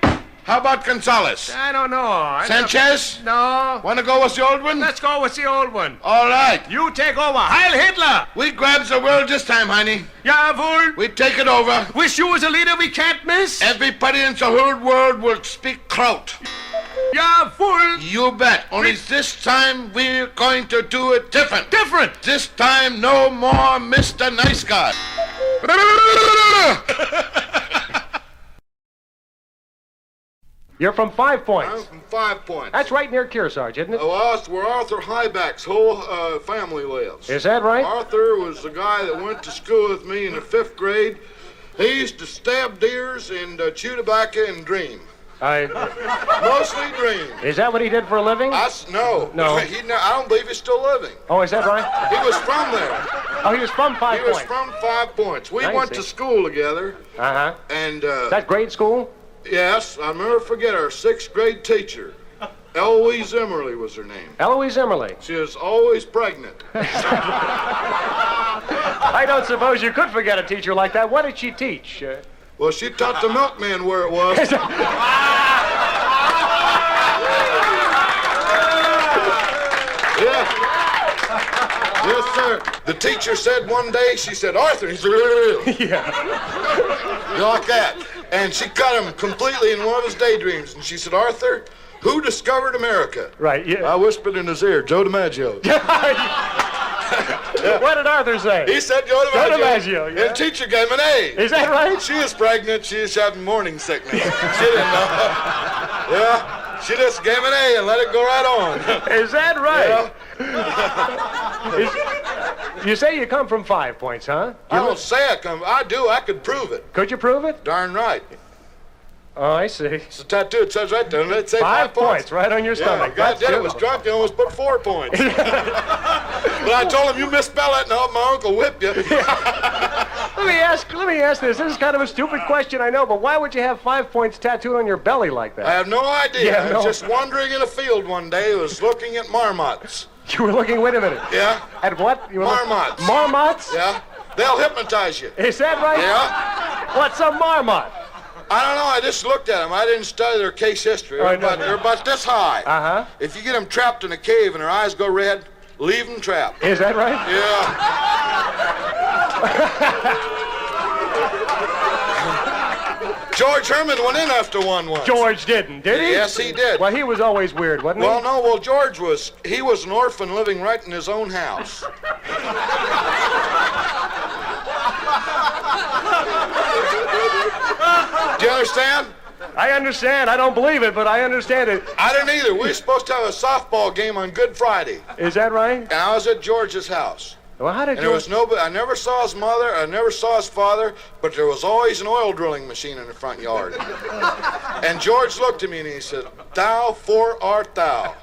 How about Gonzalez? I don't know. Sanchez? No. Want to go with the old one? Let's go with the old one. All right. You take over. Heil Hitler! We grabs the world this time, honey. Jawohl. We take it over. Wish you was a leader we can't miss. Everybody in the whole world will speak kraut. Jawohl. You bet. Only this time we're going to do it different. Different. This time no more Mr. Nice Guy. You're from 5 Points. I'm from 5 Points. That's right near Kearsarge, isn't it? Oh, that's where Arthur Highback's whole family lives. Is that right? Arthur was the guy that went to school with me in the 5th grade. He used to stab deers and chew tobacco and dream. Mostly dream. Is that what he did for a living? No. No. I don't believe he's still living. Oh, is that right? He was from there. Oh, he was from 5 He Points. was from 5 Points. We I went see. to school together. Uh-huh. And, that grade school? yes, I'll never forget our 6th grade teacher. Eloise Emmerly was her name. Eloise Emmerly. She was always pregnant. I don't suppose you could forget a teacher like that. What did she teach? Well, she taught the milkman where it was. Yeah. Yes, sir. The teacher said one day, she said, Arthur, he said, Yeah. you like that. And she cut him completely in one of his daydreams. And she said, Arthur, who discovered America? Right, yeah. I whispered in his ear, Joe DiMaggio. What did Arthur say? He said Joe DiMaggio. Joe DiMaggio, yeah. And teacher gave him an A. Is that right? She was pregnant. She was having morning sickness. She didn't know. Yeah. She just gave him an A and let it go right on. Is that right? Yeah. You say you come from 5 Points, huh? I don't say I come. I do. I could prove it. Could you prove it? Darn right. Oh, I see. It's a tattoo. It says right there. It say 5 points right on your stomach. God That's did. It was beautiful. drunk. You almost put 4 points. But I told him, you misspell it and I'll have my uncle whip you. Let me ask this. This is kind of a stupid question, I know, but why would you have 5 Points tattooed on your belly like that? I have no idea. Yeah, I was no. just wandering in a field one day. I was looking at marmots. You were looking, wait a minute. Yeah. At what? You were Marmots. Marmots? Yeah. They'll hypnotize you. Is that right? Yeah. What's a marmot? I don't know. I just looked at them. I didn't study their case history. Oh, I know. They're about this high. Uh-huh. If you get them trapped in a cave and their eyes go red, leave them trapped. Is that right? Yeah. George Herman went in after one once. George didn't, did he? Yes, he did. Well, he was always weird, wasn't Well, he? no. Well, George was an orphan living right in his own house. Do you understand? I understand. I don't believe it, but I understand it. I didn't either. We were supposed to have a softball game on Good Friday, Is that right? and I was at George's house. Well, how did And there was nobody. I never saw his mother. I never saw his father. But there was always an oil drilling machine in the front yard. And George looked at me and he said, "Thou for art thou?"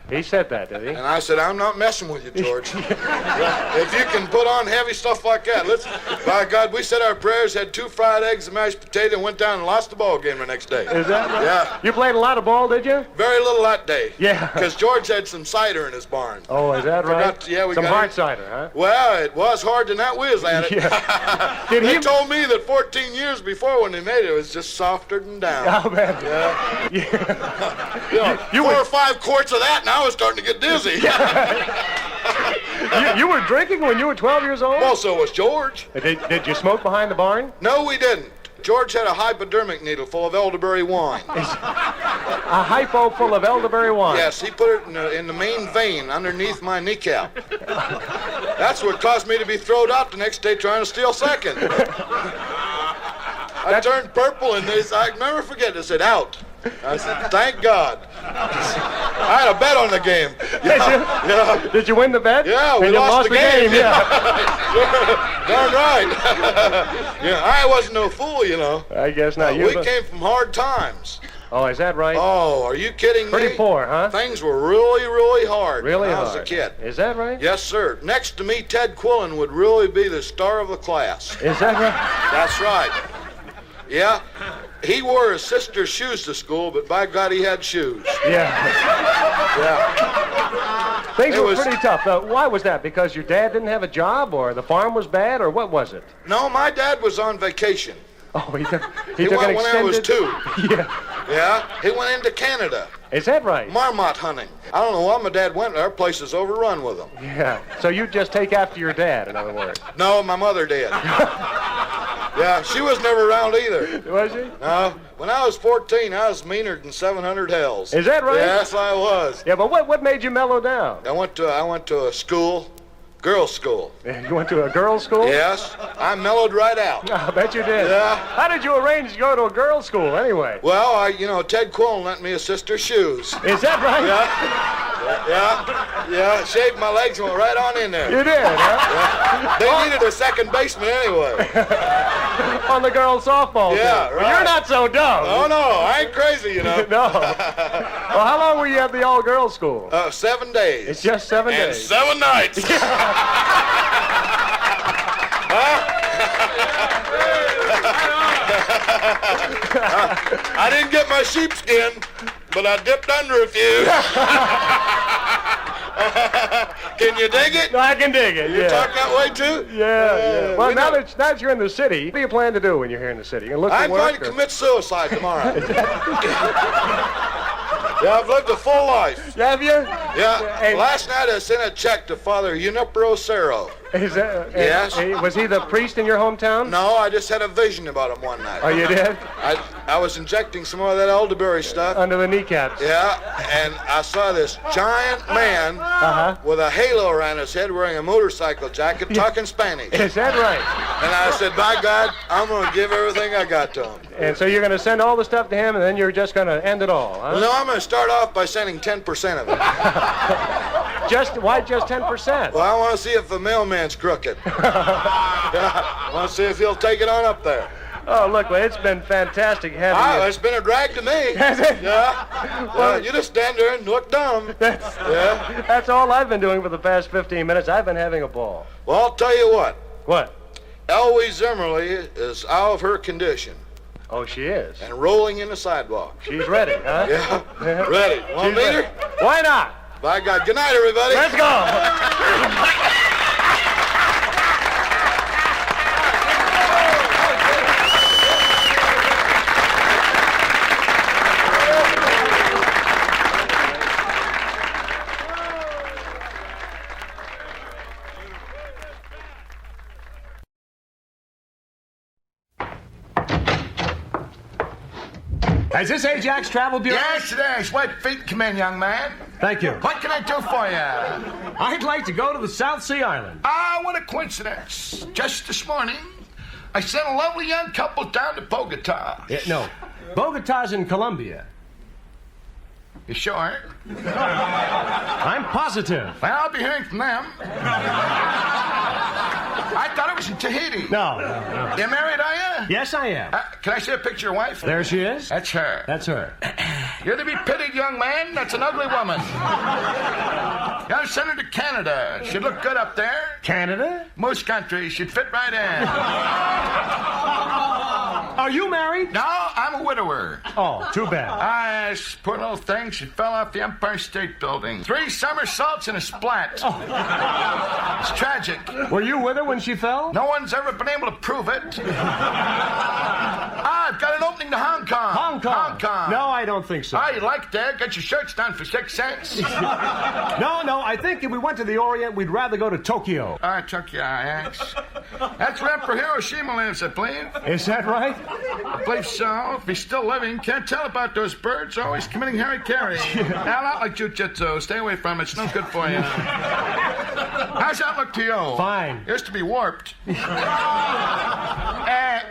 He said that, did he? And I said, "I'm not messing with you, George. If you can put on heavy stuff like that, let's." By God, we said our prayers, had 2 fried eggs, and mashed potato, and went down and lost the ball game the next day. Is that right? Yeah. You played a lot of ball, did you? Very little that day. Yeah. Because George had some cider in his barn. Oh, is that right? We Some got hard it. cider, huh? Well, it was hard than that whiz at it. Yeah. Did They he? told me that 14 years before when they made it, it was just softer than down. Oh, man. Yeah. Yeah. You know, You 4 were- or 5 quarts of that, and I was starting to get dizzy. You were drinking when you were 12 years old? Well, so was George. Did you smoke behind the barn? No, we didn't. George had a hypodermic needle full of elderberry wine. A hypo full of elderberry wine? Yes, he put it in the main vein underneath my kneecap. That's what caused me to be thrown out the next day trying to steal second. I turned purple and I never forget, they said, out. I said, thank God. I had a bet on the game. Yeah. Did you win the bet? Yeah, we and you lost the game. Yeah. Darn right. Yeah, I wasn't no fool, you know. I guess not. We came from hard times. Oh, is that right? Oh, are you kidding me? Pretty poor, huh? Things were really, really hard really when hard. I was a kid. Is that right? Yes, sir. Next to me, Ted Quillen would really be the star of the class. Is that right? That's right. Yeah. He wore his sister's shoes to school, but by God, he had shoes. Yeah. Yeah. Things were pretty tough. Why was that? Because your dad didn't have a job, or the farm was bad, or what was it? No, my dad was on vacation. Oh, he took went an when I was 2. Yeah. Yeah. He went into Canada. Is that right? Marmot hunting. I don't know why my dad went there. Our place is overrun with them. Yeah. So you just take after your dad, in other words. No, my mother did. Yeah, she was never around either. Was she? No. When I was 14, I was meaner than 700 hells. Is that right? Yes, I was. Yeah, but what made you mellow down? I went to a school, girls' school. You went to a girls' school? Yes. I mellowed right out. I bet you did. Yeah. How did you arrange to go to a girls' school anyway? Well, Ted Quillen lent me his sister's shoes. Is that right? Yeah. Shaved my legs and went right on in there. You did, huh? Yeah. They needed a second baseman anyway. On the girls' softball team. Yeah, right. Well, you're not so dumb. Oh, no, I ain't crazy, you know. No. Well, how long were you at the all-girls school? 7 days. It's just 7 days. And 7 nights. I didn't get my sheepskin, but I dipped under a few. Can you dig it? No, I can dig it, You talk that way, too? Yeah. Well, now that you're in the city, what do you plan to do when you're here in the city? You gonna look for I'm work? going to commit suicide tomorrow. Yeah, I've lived a full life. Have you? Yeah. Hey. Last night I sent a check to Father Junipero Cerro. Is that, Yes. Was he the priest in your hometown? No, I just had a vision about him one night. Oh, you did? I was injecting some more of that elderberry stuff. Under the kneecaps. Yeah, and I saw this giant man with a halo around his head wearing a motorcycle jacket talking Spanish. Is that right? And I said, by God, I'm going to give everything I got to him. And so you're going to send all the stuff to him, and then you're just going to end it all, huh? Well, no, I'm going to start off by sending 10% of it. Why just 10%? Well, I want to see if the mailman's crooked. I want to see if he'll take it on up there. Oh, look, well, it's been fantastic having you. It's been a drag to me. Has it? Yeah. Well, you just stand there and look dumb. That's all I've been doing for the past 15 minutes. I've been having a ball. Well, I'll tell you what. What? Eloise Zimmerly is out of her condition. Oh, she is? And rolling in the sidewalk. She's ready, huh? Yeah, ready. Want to meet her? Why not? By God. Good night, everybody. Let's go. Is this Ajax Travel Bureau? Yes, it is. White feet, come in, young man. Thank you. What can I do for you? I'd like to go to the South Sea Island. Ah, what a coincidence. Just this morning, I sent a lovely young couple down to Bogota. No, Bogota's in Colombia. You sure? I'm positive. Well, I'll be hearing from them. I thought it was in Tahiti. No. You married, are you? Yes, I am. Can I see a picture of your wife? There she is. That's her. That's her. You're to be pitied, young man. That's an ugly woman. You gotta send her to Canada. She'd look good up there. Canada? Most countries. She'd fit right in. Are you married? No, I'm a widower. Oh, too bad. Yes, poor little thing. She fell off the Empire State Building. 3 somersaults and a splat. Oh. It's tragic. Were you with her when she fell? No one's ever been able to prove it. I've got an opening happening to Hong Kong? Hong Kong. Hong Kong. No, I don't think so. You like that? Get your shirts done for 6 cents. No, I think if we went to the Orient, we'd rather go to Tokyo. Tokyo, Ajax. That's where Emperor Hiroshima lives, I believe. Is that right? I believe so. If he's still living, can't tell about those birds. Always committing hara-kiri. Now, not like jujitsu. Stay away from it. It's no good for you. How's that look to you? Fine. Used to be warped.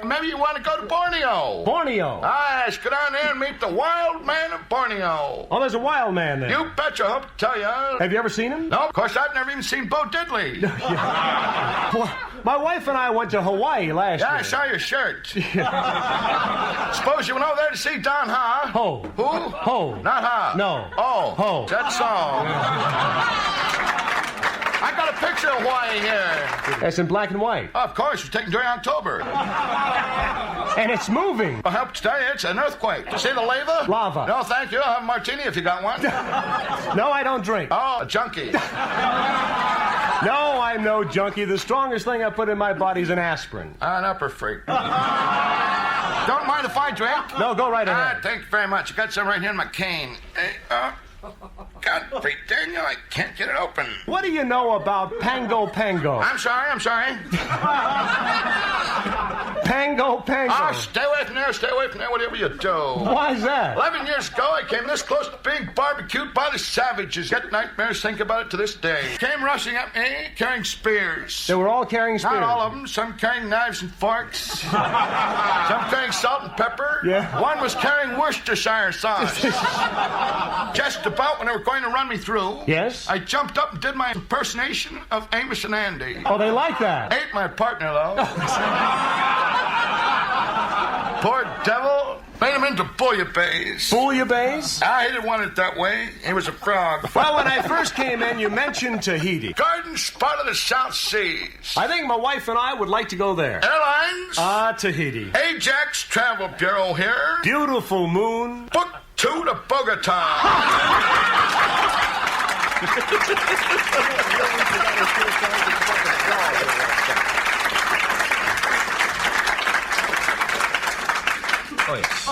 Maybe you want to go to Borneo. Borneo? Let's go down there and meet the wild man of Borneo. Oh, there's a wild man there. You betcha. I hope to tell you. Have you ever seen him? No, of course, I've never even seen Bo Diddley. Well, my wife and I went to Hawaii last year. Yeah, I saw your shirt. Suppose you went over there to see Don Ha. Ho. Who? Ho. Not Ha. No. Oh. Ho. That's all. I got a picture of Hawaii here. That's in black and white. Of course, it was taken during October. And it's moving. I'll help to tell you, it's an earthquake. You see the lava? Lava. No, thank you. I'll have a martini if you got one. No, I don't drink. Oh, a junkie. No, I'm no junkie. The strongest thing I put in my body is an aspirin. An upper freak. Don't mind if I drink? No, go right ahead. Thank you very much. I got some right here in my cane. Godfrey Daniel, I can't get it open. What do you know about Pango Pango? I'm sorry. Pango Pango. Oh, stay away from there, whatever you do. Why's that? 11 years ago, I came this close to being barbecued by the savages. Get nightmares, think about it to this day. Came rushing at me, carrying spears. They were all carrying spears? Not all of them. Some carrying knives and forks. Some carrying salt and pepper. Yeah. One was carrying Worcestershire sauce. Just about when they were going to run me through, yes, I jumped up and did my impersonation of Amos and Andy. Oh, they like that. Ain't my partner, though. Poor devil. Made him into bouillabaisse. Bouillabaisse? I didn't want it that way. He was a frog. Well, when I first came in, you mentioned Tahiti. Garden spot of the South Seas. I think my wife and I would like to go there. Airlines? Tahiti. Ajax Travel Bureau here. Beautiful moon. Book 2 to Bogota. Oh, yes.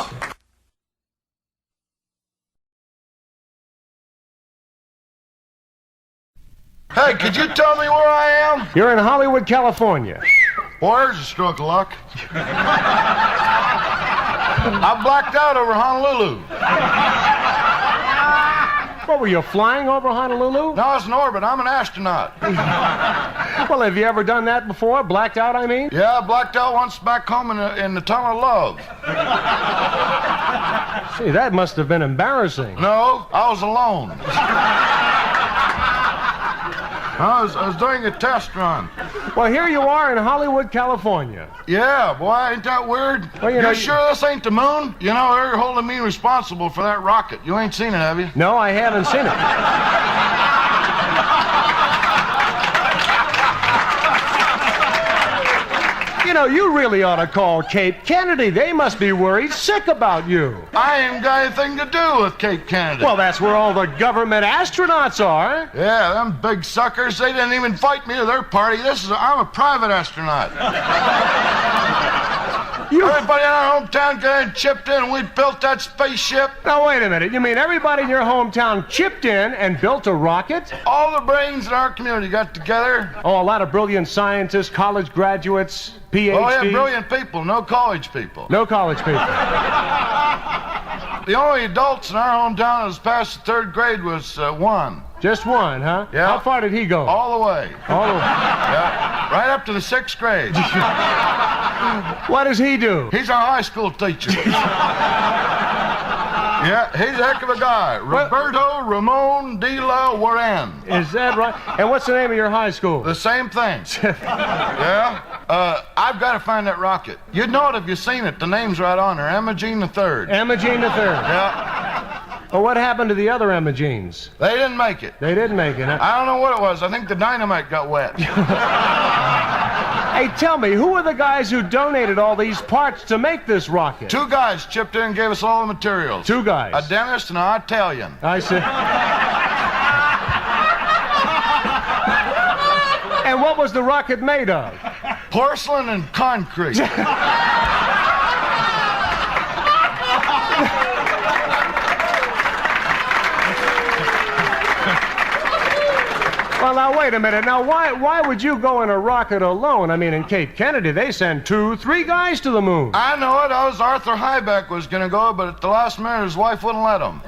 Hey, could you tell me where I am? You're in Hollywood, California. Boy, there's a stroke of luck. I blacked out over Honolulu. What, were you flying over Honolulu? No, it's an orbit. I'm an astronaut. Well, have you ever done that before? Blacked out, I mean? Yeah, I blacked out once back home in the Tunnel of Love. See, that must have been embarrassing. No, I was alone. I was doing a test run. Well, here you are in Hollywood, California. Yeah, boy, ain't that weird? Well, you sure this ain't the moon? You know, they're holding me responsible for that rocket. You ain't seen it, have you? No, I haven't seen it. You know, you really ought to call Cape Kennedy. They must be worried sick about you. I ain't got anything to do with Cape Kennedy. Well, that's where all the government astronauts are. Yeah, them big suckers, they didn't even invite me to their party. I'm a private astronaut. Everybody in our hometown got in, chipped in, and we built that spaceship. Now, wait a minute. You mean everybody in your hometown chipped in and built a rocket? All the brains in our community got together. Oh, a lot of brilliant scientists, college graduates, PhDs. Oh, yeah, brilliant people, no college people. No college people. The only adults in our hometown that was past the third grade was one. Just one, huh? Yeah. How far did he go? All the way. All the way. Yeah. Right up to the 6th grade. What does he do? He's our high school teacher. Yeah, he's a heck of a guy. Roberto Ramon de la Warren. Is that right? And what's the name of your high school? The same thing. Yeah? I've got to find that rocket. You'd know it if you seen it. The name's right on there. Imogene III. Imogene III. Yeah. Well, what happened to the other Imogenes? They didn't make it. They didn't make it, huh? I don't know what it was. I think the dynamite got wet. Hey, tell me, who are the guys who donated all these parts to make this rocket? 2 guys chipped in and gave us all the materials. 2 guys. A dentist and an Italian. I see. And what was the rocket made of? Porcelain and concrete. Well, now, wait a minute. Now, why would you go in a rocket alone? I mean, in Cape Kennedy, they send 2, 3 guys to the moon. I know it. Arthur Hybeck was going to go, but at the last minute, his wife wouldn't let him.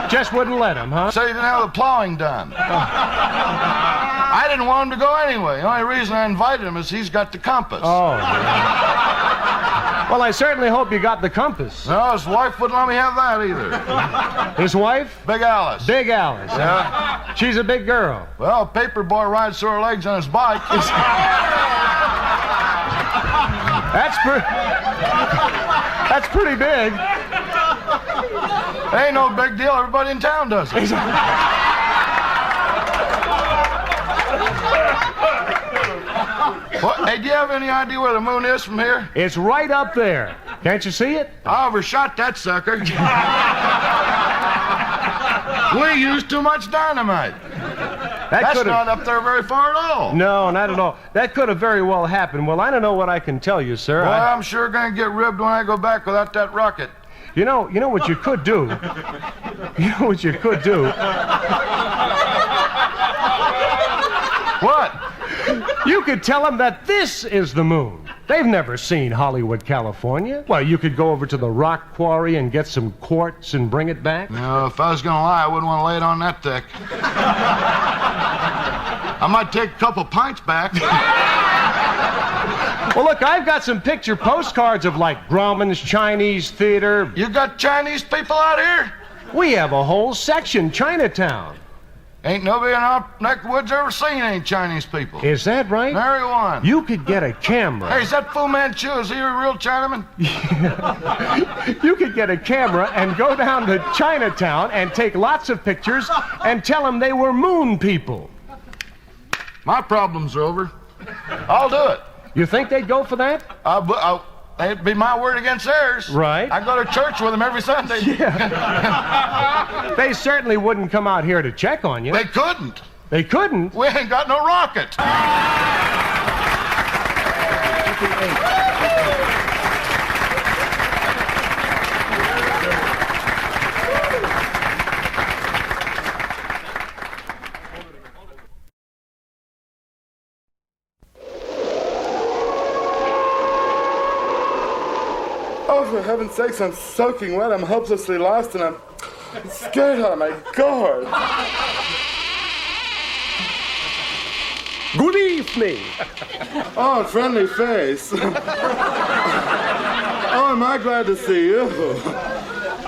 Just wouldn't let him, huh? Said he didn't have the plowing done. I didn't want him to go anyway. The only reason I invited him is he's got the compass. Oh. Well, I certainly hope you got the compass. No, his wife wouldn't let me have that either. His wife? Big Alice. Big Alice. Yeah. She's a big girl. Well, a paper boy rides through her legs on his bike. That's pretty big. Ain't no big deal. Everybody in town does it. What? Hey, do you have any idea where the moon is from here? It's right up there. Can't you see it? I overshot that sucker. We used too much dynamite. That's not up there very far at all. No, not at all. That could have very well happened. Well, I don't know what I can tell you, sir. Well, I'm sure going to get ribbed when I go back without that rocket. You know what you could do? You know what you could do? What? You could tell them that this is the moon. They've never seen Hollywood, California. Well, you could go over to the rock quarry and get some quartz and bring it back. No, if I was going to lie, I wouldn't want to lay it on that thick. I might take a couple pints back. Well, look, I've got some picture postcards of, like, Grauman's Chinese Theater. You got Chinese people out here? We have a whole section, Chinatown. Ain't nobody in our neck of the woods ever seen any Chinese people. Is that right? Nary one. You could get a camera. Hey, is that Fu Manchu? Is he a real Chinaman? You could get a camera and go down to Chinatown and take lots of pictures and tell them they were moon people. My problems are over. I'll do it. You think they'd go for that? It'd be my word against theirs. Right. I go to church with them every Sunday. Yeah. They certainly wouldn't come out here to check on you. They couldn't. They couldn't? We ain't got no rocket. Oh, for heaven's sakes, I'm soaking wet. I'm hopelessly lost, and I'm scared out of my gourd. Good evening. Oh, friendly face. Oh, am I glad to see you.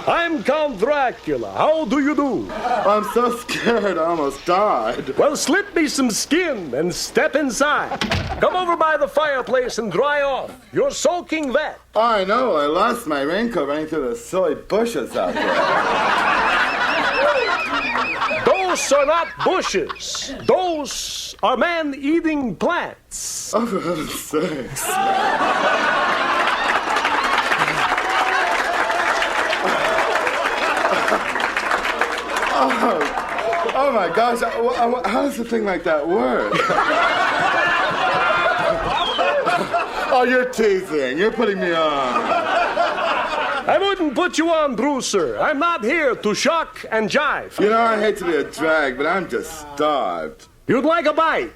I'm Count Dracula. How do you do? I'm so scared I almost died. Well, slip me some skin and step inside. Come over by the fireplace and dry off. You're soaking wet. I know. I lost my raincoat running through the silly bushes out there. Those are not bushes. Those are man-eating plants. Oh, for heaven's sakes. Oh my gosh, how does a thing like that work? Oh, you're teasing. You're putting me on. I wouldn't put you on, Bruiser. I'm not here to shock and jive. You know, I hate to be a drag, but I'm just starved. You'd like a bite.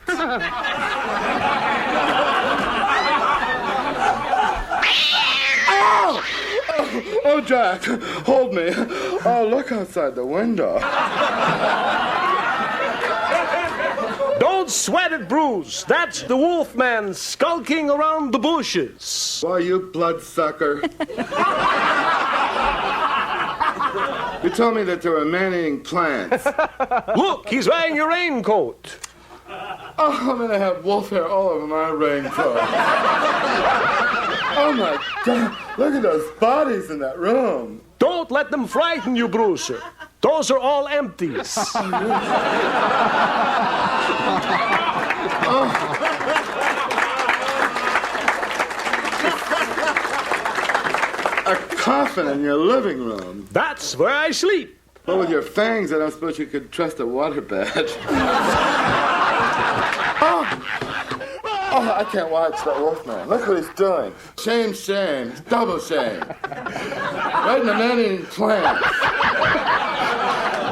Oh, Jack, hold me. Oh, look outside the window. Don't sweat it, Bruce. That's the wolfman skulking around the bushes. Why, you bloodsucker. You told me that there were man-eating plants. Look, he's wearing your raincoat. Oh, I'm gonna have wolf hair all over my raincoat. Oh my God, look at those bodies in that room. Don't let them frighten you, Bruiser. Those are all empties. A coffin in your living room. That's where I sleep. Well, with your fangs, I don't suppose you could trust a waterbed. Oh, I can't watch that wolfman. Look what he's doing. Shame, shame. Double shame. Right in the man-eating plant.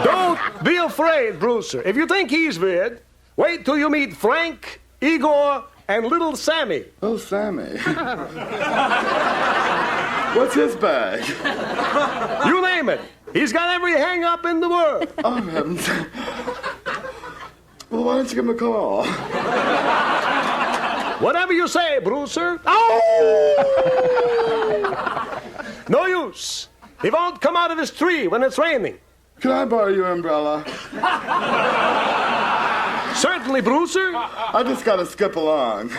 Don't be afraid, Bruiser. If you think he's weird, Wait till you meet Frank, Igor, and little Sammy. Oh, Sammy. What's his bag? You name it. He's got every hang-up in the world. Oh, heavens. Well, why don't you give him a call? Whatever you say, Bruiser. Oh! No use. He won't come out of his tree when it's raining. Can I borrow your umbrella? Certainly, Bruiser. I just gotta skip along.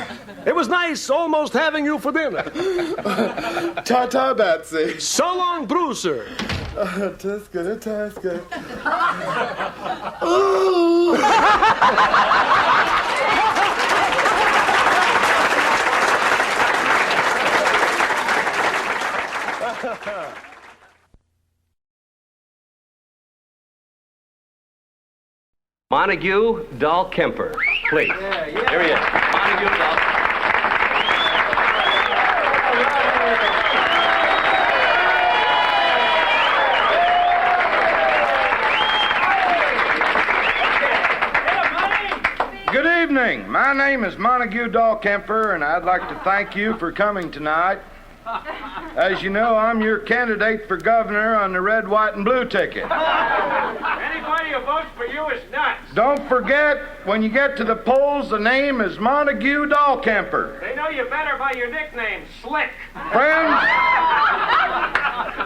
It was nice almost having you for dinner. Ta-ta, Betsy. So long, Bruiser. Tuska, Tuska. Ooh. Montague Dahl Kemper, please. Here he is. Montague Dahl. Good evening. My name is Montague Dahl Kemper, and I'd like to thank you for coming tonight. As you know, I'm your candidate for governor on the red, white, and blue ticket. Anybody who votes for you is nuts. Don't forget, when you get to the polls, the name is Montague Dahl Kemper. They know you better by your nickname, Slick. Friends,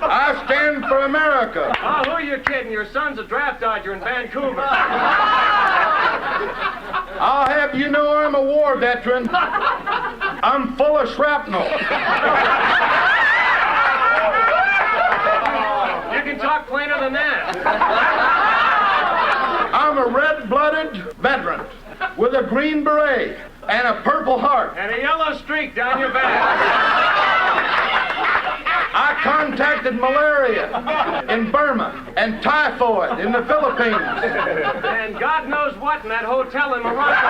I stand for America. Oh, who are you kidding? Your son's a draft dodger in Vancouver. I'll have you know I'm a war veteran. I'm full of shrapnel. You can talk plainer than that. I'm a red-blooded veteran with a green beret and a purple heart. And a yellow streak down your back. I contacted malaria in Burma and typhoid in the Philippines. And God knows what in that hotel in Morocco.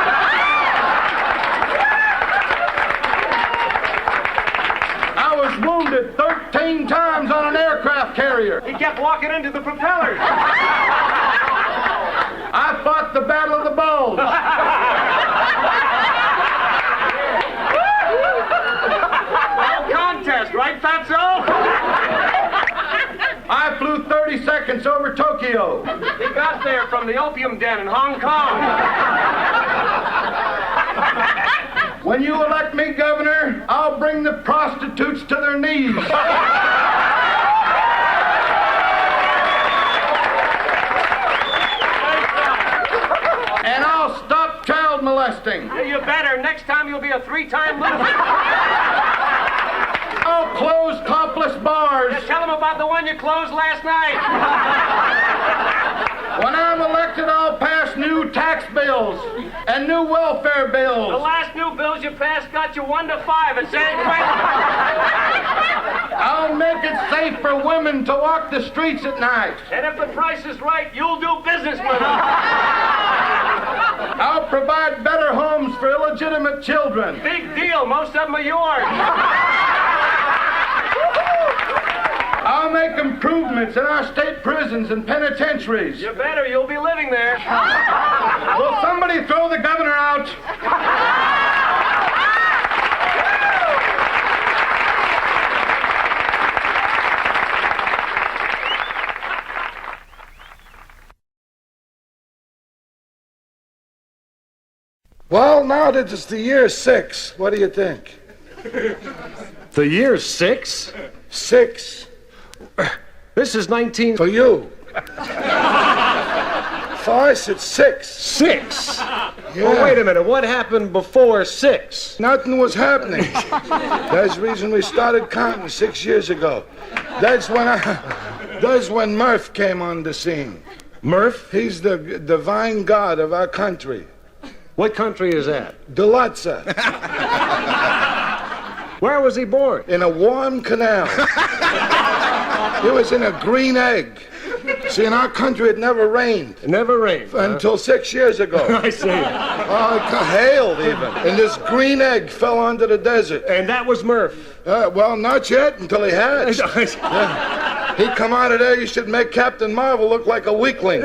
I was wounded 13 times on an aircraft carrier. He kept walking into the propellers. I fought the Battle of the Bulge. No contest, right, Fatso? I flew 30 seconds over Tokyo. He got there from the opium den in Hong Kong. When you elect me governor, I'll bring the prostitutes to their knees. And I'll stop child molesting. Yeah, you better. Next time you'll be a 3-time loser. I'll close topless bars. Yeah, tell them about the one you closed last night. When I'm elected, I'll pass new tax bills and new welfare bills. The last new bills you passed got you 1 to 5 at San Quentin. I'll make it safe for women to walk the streets at night. And if the price is right, you'll do business with them. I'll provide better homes for illegitimate children. Big deal. Most of them are yours. I'll make improvements in our state prisons and penitentiaries. You better. You'll be living there. Will somebody throw the governor out? Well, now that it's the year 6, what do you think? The year 6? 6. This is 19... For you. For us, it's 6. 6? Yeah. Well, wait a minute. What happened before 6? Nothing was happening. That's the reason we started counting 6 years ago. That's when Murph came on the scene. Murph? He's the divine god of our country. What country is that? Delatza. Where was he born? In a warm canal. He was in a green egg. See, in our country, it never rained. It never rained. Until 6 years ago. I see. It hailed even. And this green egg fell onto the desert. And that was Murph. Well, not yet, until he hatched. Yeah. He'd come out of there, you should make Captain Marvel look like a weakling.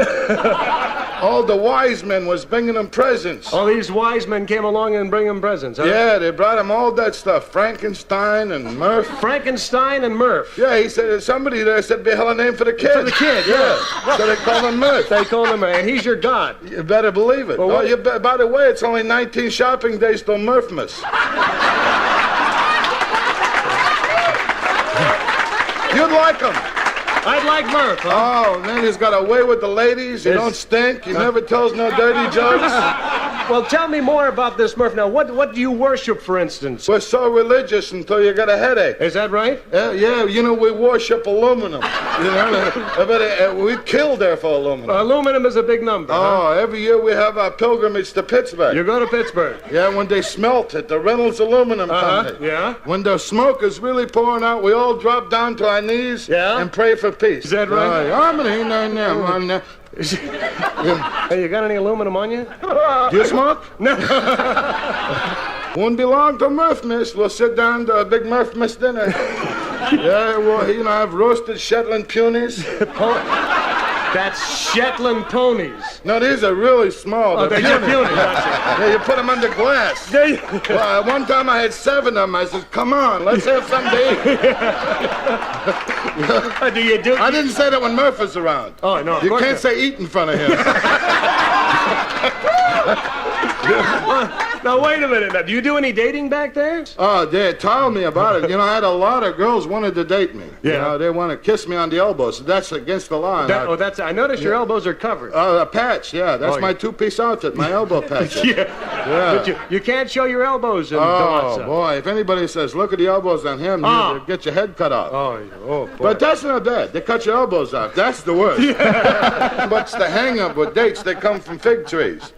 All the wise men was bringing them presents. All these wise men came along and bring him presents, huh? Yeah, they brought him all that stuff. Frankenstein and Murph. Frankenstein and Murph. Yeah, he said, somebody there said be hell a name for the kid. For the kid, yeah. So they call him Murph. They call him, and he's your god. You better believe it. Well, by the way, it's only 19 shopping days till Murphmas. You'd like him. I'd like Murph, huh? Oh, man, he's got a way with the ladies. He don't stink. He never tells no dirty jokes. Well, tell me more about this Murph. Now, what do you worship, for instance? We're so religious until you get a headache. Is that right? Yeah, you know, we worship aluminum. You know, we killed there for aluminum. Aluminum is a big number. Oh, every year we have our pilgrimage to Pittsburgh. You go to Pittsburgh? Yeah, when they smelt it, the Reynolds aluminum company. Yeah? When the smoke is really pouring out, we all drop down to our knees and pray for peace. Is that right? Hey, you got any aluminum on you? Do you smoke? No. Won't be long till Murphmas. We'll sit down to a big Murphmas dinner. Yeah, well, you know, I've roasted Shetland punies. That's Shetland ponies. No, these are really small. Oh, they're puny. Yeah, you put them under glass. Well, one time I had 7 of them. I said, come on, let's have something to eat. Do you do? I didn't say that when Murph was around. Oh, no, you can't say eat in front of him. Now, wait a minute. Now, do you do any dating back there? Oh, they told me about it. You know, I had a lot of girls wanted to date me. Yeah. You know, they want to kiss me on the elbows. That's against the law. I noticed your elbows are covered. Oh, a patch, yeah. That's my 2-piece outfit, my elbow patch. Yeah. But you can't show your elbows in Oh, boy. If anybody says, look at the elbows on him, you'll get your head cut off. Oh, boy. But that's not bad. They cut your elbows off. That's the worst. What's the hang-up with dates? They come from fig trees.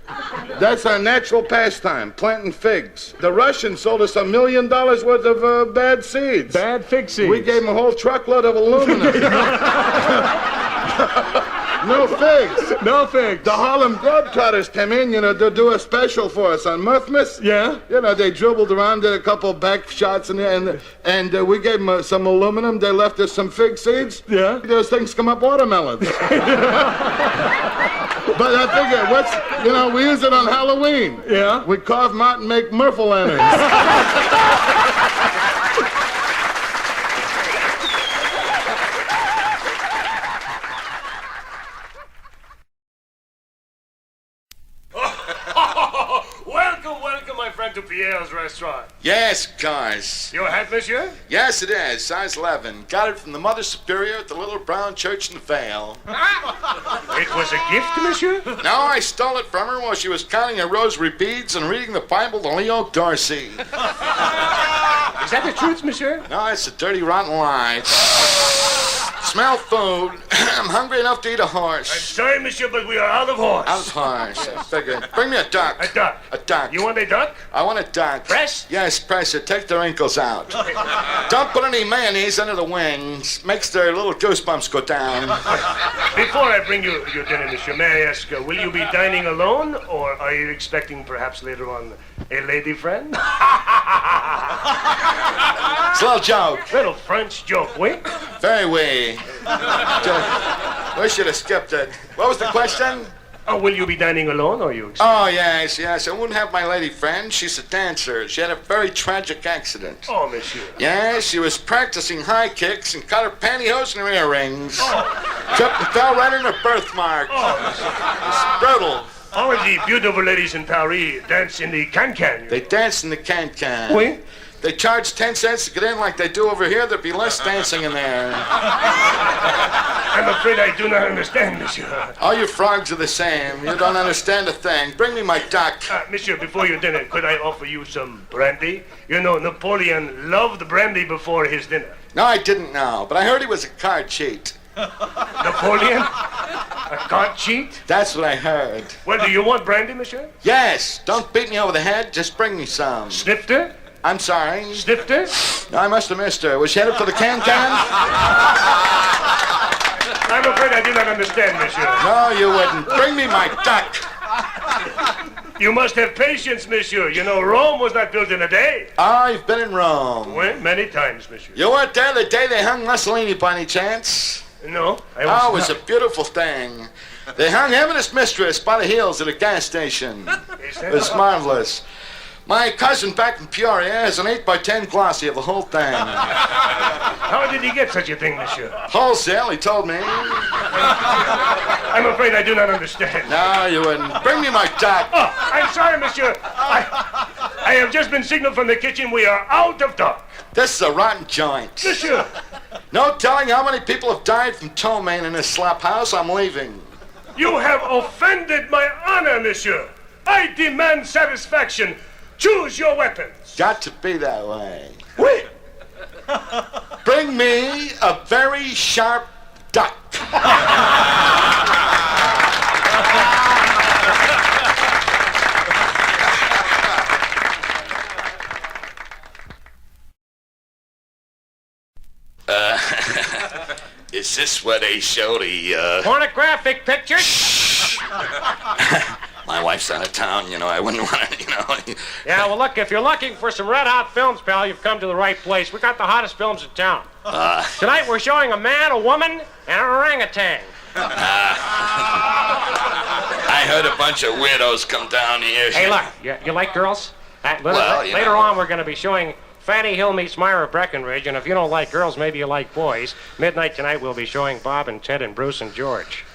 That's our natural pastime, planting figs. The Russians sold us $1 million worth of bad seeds. Bad fig seeds. We gave them a whole truckload of aluminum. No figs. No figs. The Harlem Globetrotters came in, you know, to do a special for us on Murphmas. Yeah? You know, they dribbled around, did a couple back shots, and we gave them some aluminum. They left us some fig seeds. Yeah? Those things come up watermelons. But I figure, we use it on Halloween. Yeah? We carve them out and make Murph lanterns. Welcome, my friend, to Pierre's restaurant. Yes, guys. Your hat, monsieur? Yes, it is. Size 11. Got it from the Mother Superior at the Little Brown Church in the Vale. It was a gift, monsieur? No, I stole it from her while she was counting her rosary beads and reading the Bible to Leo Darcy. Is that the truth, monsieur? No, it's a dirty, rotten lie. Smell food. I'm hungry enough to eat a horse. I'm sorry, monsieur, but we are out of horse. Out of horse. I figured. Bring me a duck. A duck? A duck. You want a duck? I want a duck. Press? Yes, press it. Take the wrinkles out. Don't put any mayonnaise under the wings. Makes their little goosebumps go down. Before I bring you your dinner, monsieur, may I ask, will you be dining alone, or are you expecting perhaps later on a lady friend? It's a little joke. Little French joke, wink. Very wee. We should have skipped it. What was the question? Oh, will you be dining alone, or are you? Oh, yes. I wouldn't have my lady friend. She's a dancer. She had a very tragic accident. Oh, monsieur. Yes, she was practicing high kicks and caught her pantyhose and her earrings. Tripped and fell right in her birthmark. It's brutal. All of the beautiful ladies in Paris dance in the can-can. They dance in the can-can. Oui? They charge 10 cents to get in like they do over here. There'd be less dancing in there. I'm afraid I do not understand, monsieur. All you frogs are the same. You don't understand a thing. Bring me my duck. Monsieur, before your dinner, could I offer you some brandy? You know, Napoleon loved brandy before his dinner. No, I didn't know, but I heard he was a card cheat. Napoleon? A card cheat? That's what I heard. Well, do you want brandy, monsieur? Yes. Don't beat me over the head. Just bring me some. Snifter? I'm sorry. Snifter? No, I must have missed her. Was she headed for the can-can? I'm afraid I do not understand, monsieur. No, you wouldn't. Bring me my duck. You must have patience, monsieur. You know, Rome was not built in a day. I've been in Rome. Well, many times, monsieur. You weren't there the day they hung Mussolini by any chance? No, I was. Oh, it was a beautiful thing. They hung him and his mistress by the heels at a gas station. It was marvelous. My cousin back in Peoria has an 8x10 glossy of the whole thing. How did he get such a thing, monsieur? Wholesale, he told me. I'm afraid I do not understand. No, you wouldn't. Bring me my duck. Oh, I'm sorry, monsieur. I have just been signaled from the kitchen. We are out of duck. This is a rotten joint. Monsieur. No telling how many people have died from ptomaine in this slop house. I'm leaving. You have offended my honor, monsieur. I demand satisfaction. Choose your weapons. Got to be that way. Wait. Bring me a very sharp duck. Is this where they show the, Pornographic pictures? My wife's out of town, you know, I wouldn't want to, you know. Yeah, well, look, if you're looking for some red-hot films, pal, you've come to the right place. We got the hottest films in town. Tonight we're showing a man, a woman, and an orangutan. I heard a bunch of weirdos come down here. Hey, look, you like girls? Well, later on, we're going to be showing Fanny Hill meets Myra Breckenridge, and if you don't like girls, maybe you like boys. Midnight tonight, we'll be showing Bob and Ted and Bruce and George.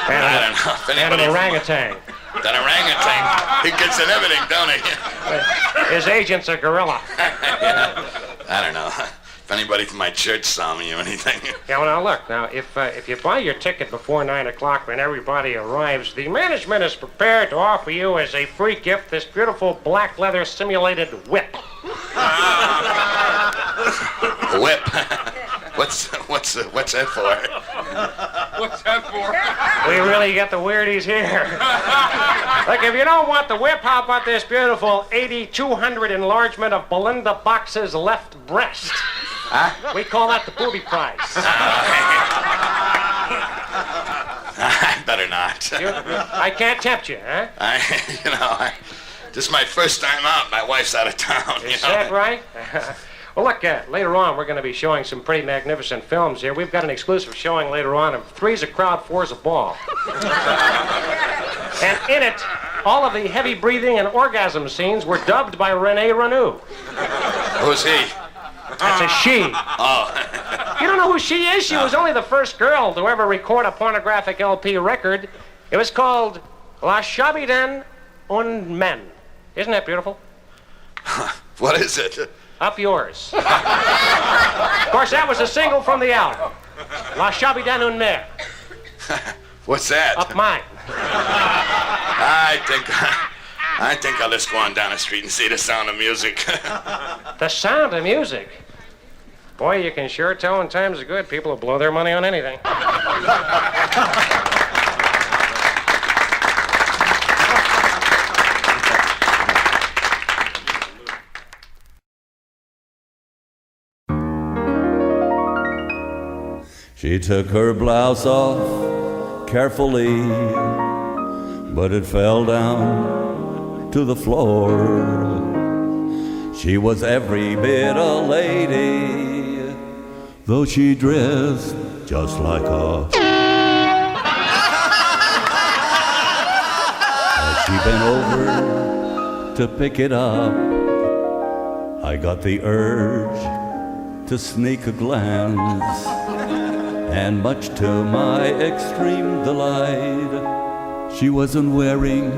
I don't know if And an orangutan. That orangutan, he gets in everything, don't he? His agent's a gorilla. I don't know. If anybody from my church saw me or anything. Yeah, well, now, look. Now, if you buy your ticket before 9 o'clock when everybody arrives, the management is prepared to offer you as a free gift this beautiful black leather simulated whip. A whip? What's that for? What's that for? We really get the weirdies here. Look, if you don't want the whip, how about this beautiful 8200 enlargement of Belinda Box's left breast? Huh? We call that the booby prize. I better not. I can't tempt you, huh? This is my first time out. My wife's out of town. Is that right? Well, look, later on, we're going to be showing some pretty magnificent films here. We've got an exclusive showing later on of Three's a Crowd, Four's a Ball. And in it, all of the heavy breathing and orgasm scenes were dubbed by Renee Renew. Who's he? That's a she. Oh. You don't know who she is? She was only the first girl to ever record a pornographic LP record. It was called La Chabiden und Men. Isn't that beautiful? What is it? Up yours. Of course, that was a single from the album. La Chabiden und Men. What's that? Up mine. I think I'll just go on down the street and see The Sound of Music. The Sound of Music? Boy, you can sure tell when times are good. People will blow their money on anything. She took her blouse off carefully, but it fell down to the floor. She was every bit a lady, though she dressed just like a... As she bent over to pick it up, I got the urge to sneak a glance, and much to my extreme delight, she wasn't wearing...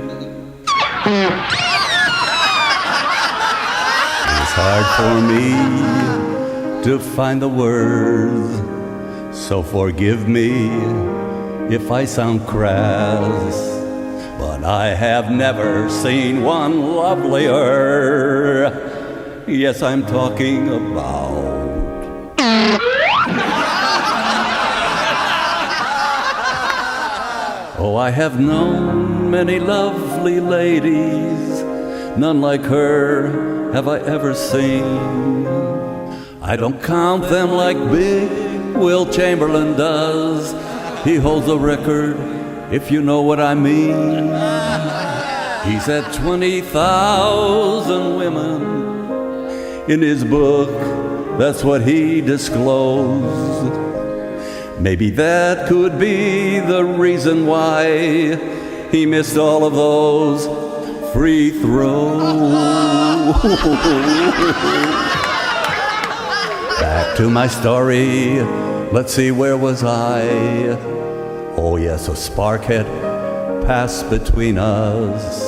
It's hard for me to find the words, so forgive me if I sound crass, but I have never seen one lovelier. Yes, I'm talking about... Oh, I have known many lovely ladies, none like her have I ever seen. I don't count them like Big Will Chamberlain does. He holds a record, if you know what I mean. He's at 20,000 women in his book, that's what he disclosed. Maybe that could be the reason why he missed all of those free throws. Back to my story. Let's see, where was I? Oh yes, a spark had passed between us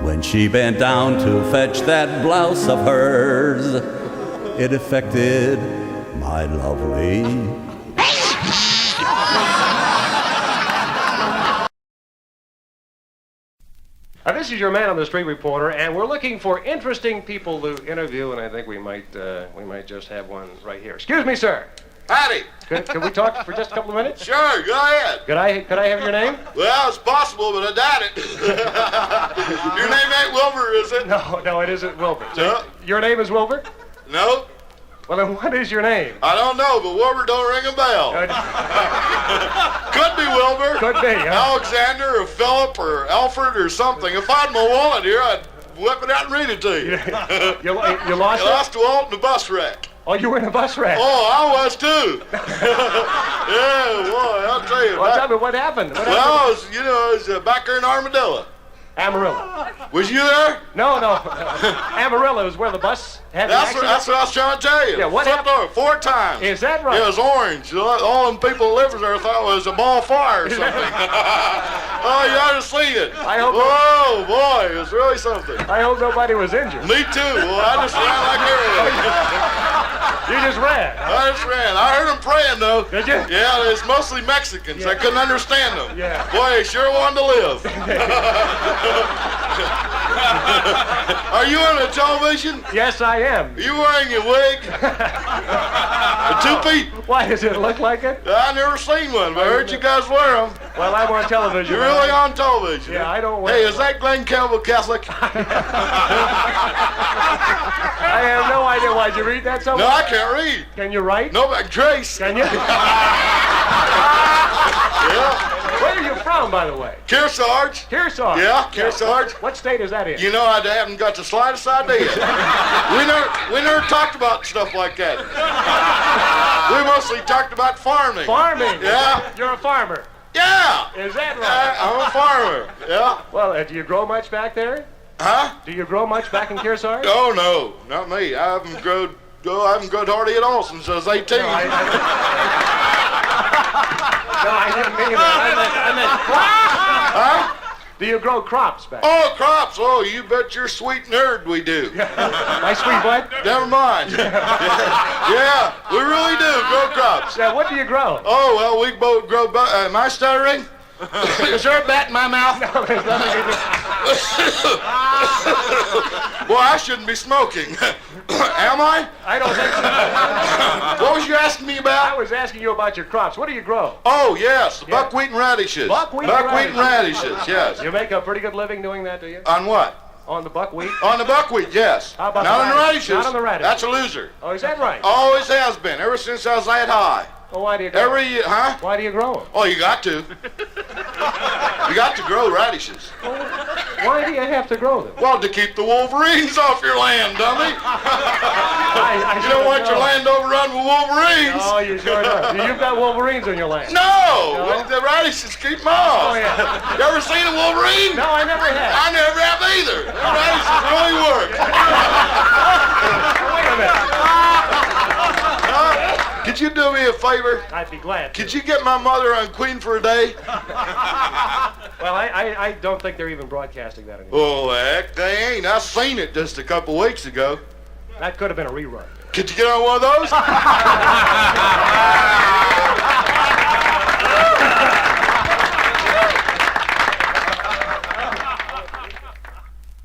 when she bent down to fetch that blouse of hers. It affected my lovely. This is your man on the street reporter, and we're looking for interesting people to interview, and I think we might just have one right here. Excuse me, sir. Howdy. Can we talk for just a couple of minutes? Sure, go ahead. Could I have your name? Well, it's possible, but I doubt it. Your name ain't Wilbur, is it? No, it isn't Wilbur. No. Your name is Wilbur? No. Well, then what is your name? I don't know, but Wilbur don't ring a bell. Could be Wilbur. Could be, huh? Alexander or Philip or Alfred or something. If I had my wallet here, I'd whip it out and read it to you. You lost it? I lost the wallet in a bus wreck. Oh, you were in a bus wreck? Oh, I was too. Yeah, boy, I'll tell you. Well, tell me what happened. I was back there in Armadillo. Amarillo. Was you there? No. Amarillo is where the bus had the accident. That's what I was trying to tell you. Yeah, what happened? Over 4 times. Is that right? It was orange. All them people who lived there thought it was a ball of fire or something. Oh, you ought to see it. Oh, boy, it was really something. I hope nobody was injured. Me too. Well, I just ran like everything. You just ran? I just ran. I heard them praying, though. Did you? Yeah, it's mostly Mexicans. I couldn't understand them. Yeah. Boy, they sure wanted to live. Are you on the television? Yes, I am. Are you wearing your wig? A two-piece? Why, does it look like it? I never seen one, but I heard you guys wear them. Well, I'm on television. You're really on television? Yeah, I don't wear Hey, is that Glenn Campbell Catholic? I have no idea. Why'd you read that somewhere? No, I can't read. Can you write? No, but Trace. Can you? Yeah. Where are you from, by the way? Kearsarge. Kearsarge? Yeah, Kearsarge. What state is that in? You know, I haven't got the slightest idea. we never talked about stuff like that. We mostly talked about farming. Farming? Yeah. You're a farmer? Yeah. Is that right? I'm a farmer. Yeah. Well, do you grow much back there? Huh? Do you grow much back in Kearsarge? Oh, no. Not me. I haven't grown hardly at all since I was 18. No, I didn't mean that. I meant crops. Huh? Do you grow crops back? Oh, crops. Oh, you bet your sweet nerd we do. My sweet what? Never mind. Yeah, we really do grow crops. Yeah, what do you grow? Oh, well, we both grow... am I stuttering? Is there a bat in my mouth? No, there's nothing. Well, I shouldn't be smoking. Am I? I don't think so. What was you asking me about? I was asking you about your crops. What do you grow? Oh, yes, buckwheat and radishes. Buckwheat and radishes, yes. You make a pretty good living doing that, do you? On what? On the buckwheat? On the buckwheat, yes. How about Not on the radishes. Not on the radishes. That's a loser. Oh, is that right? Always has been, ever since I was that high. Well, why do you grow Every year, huh? Why do you grow them? Oh, you got to. You got to grow radishes. Well, why do you have to grow them? Well, to keep the wolverines off your land, dummy. You don't want your land overrun with wolverines. Oh, you sure don't. You've got wolverines on your land. No! The radishes keep them off. Oh, yeah. You ever seen a wolverine? No, I never have. I never have either. The radishes really work. Wait a minute. Could you do me a favor? I'd be glad to. Could you get my mother on Queen for a day? Well, I don't think they're even broadcasting that anymore. Oh, heck, they ain't. I seen it just a couple weeks ago. That could have been a rerun. Could you get on one of those?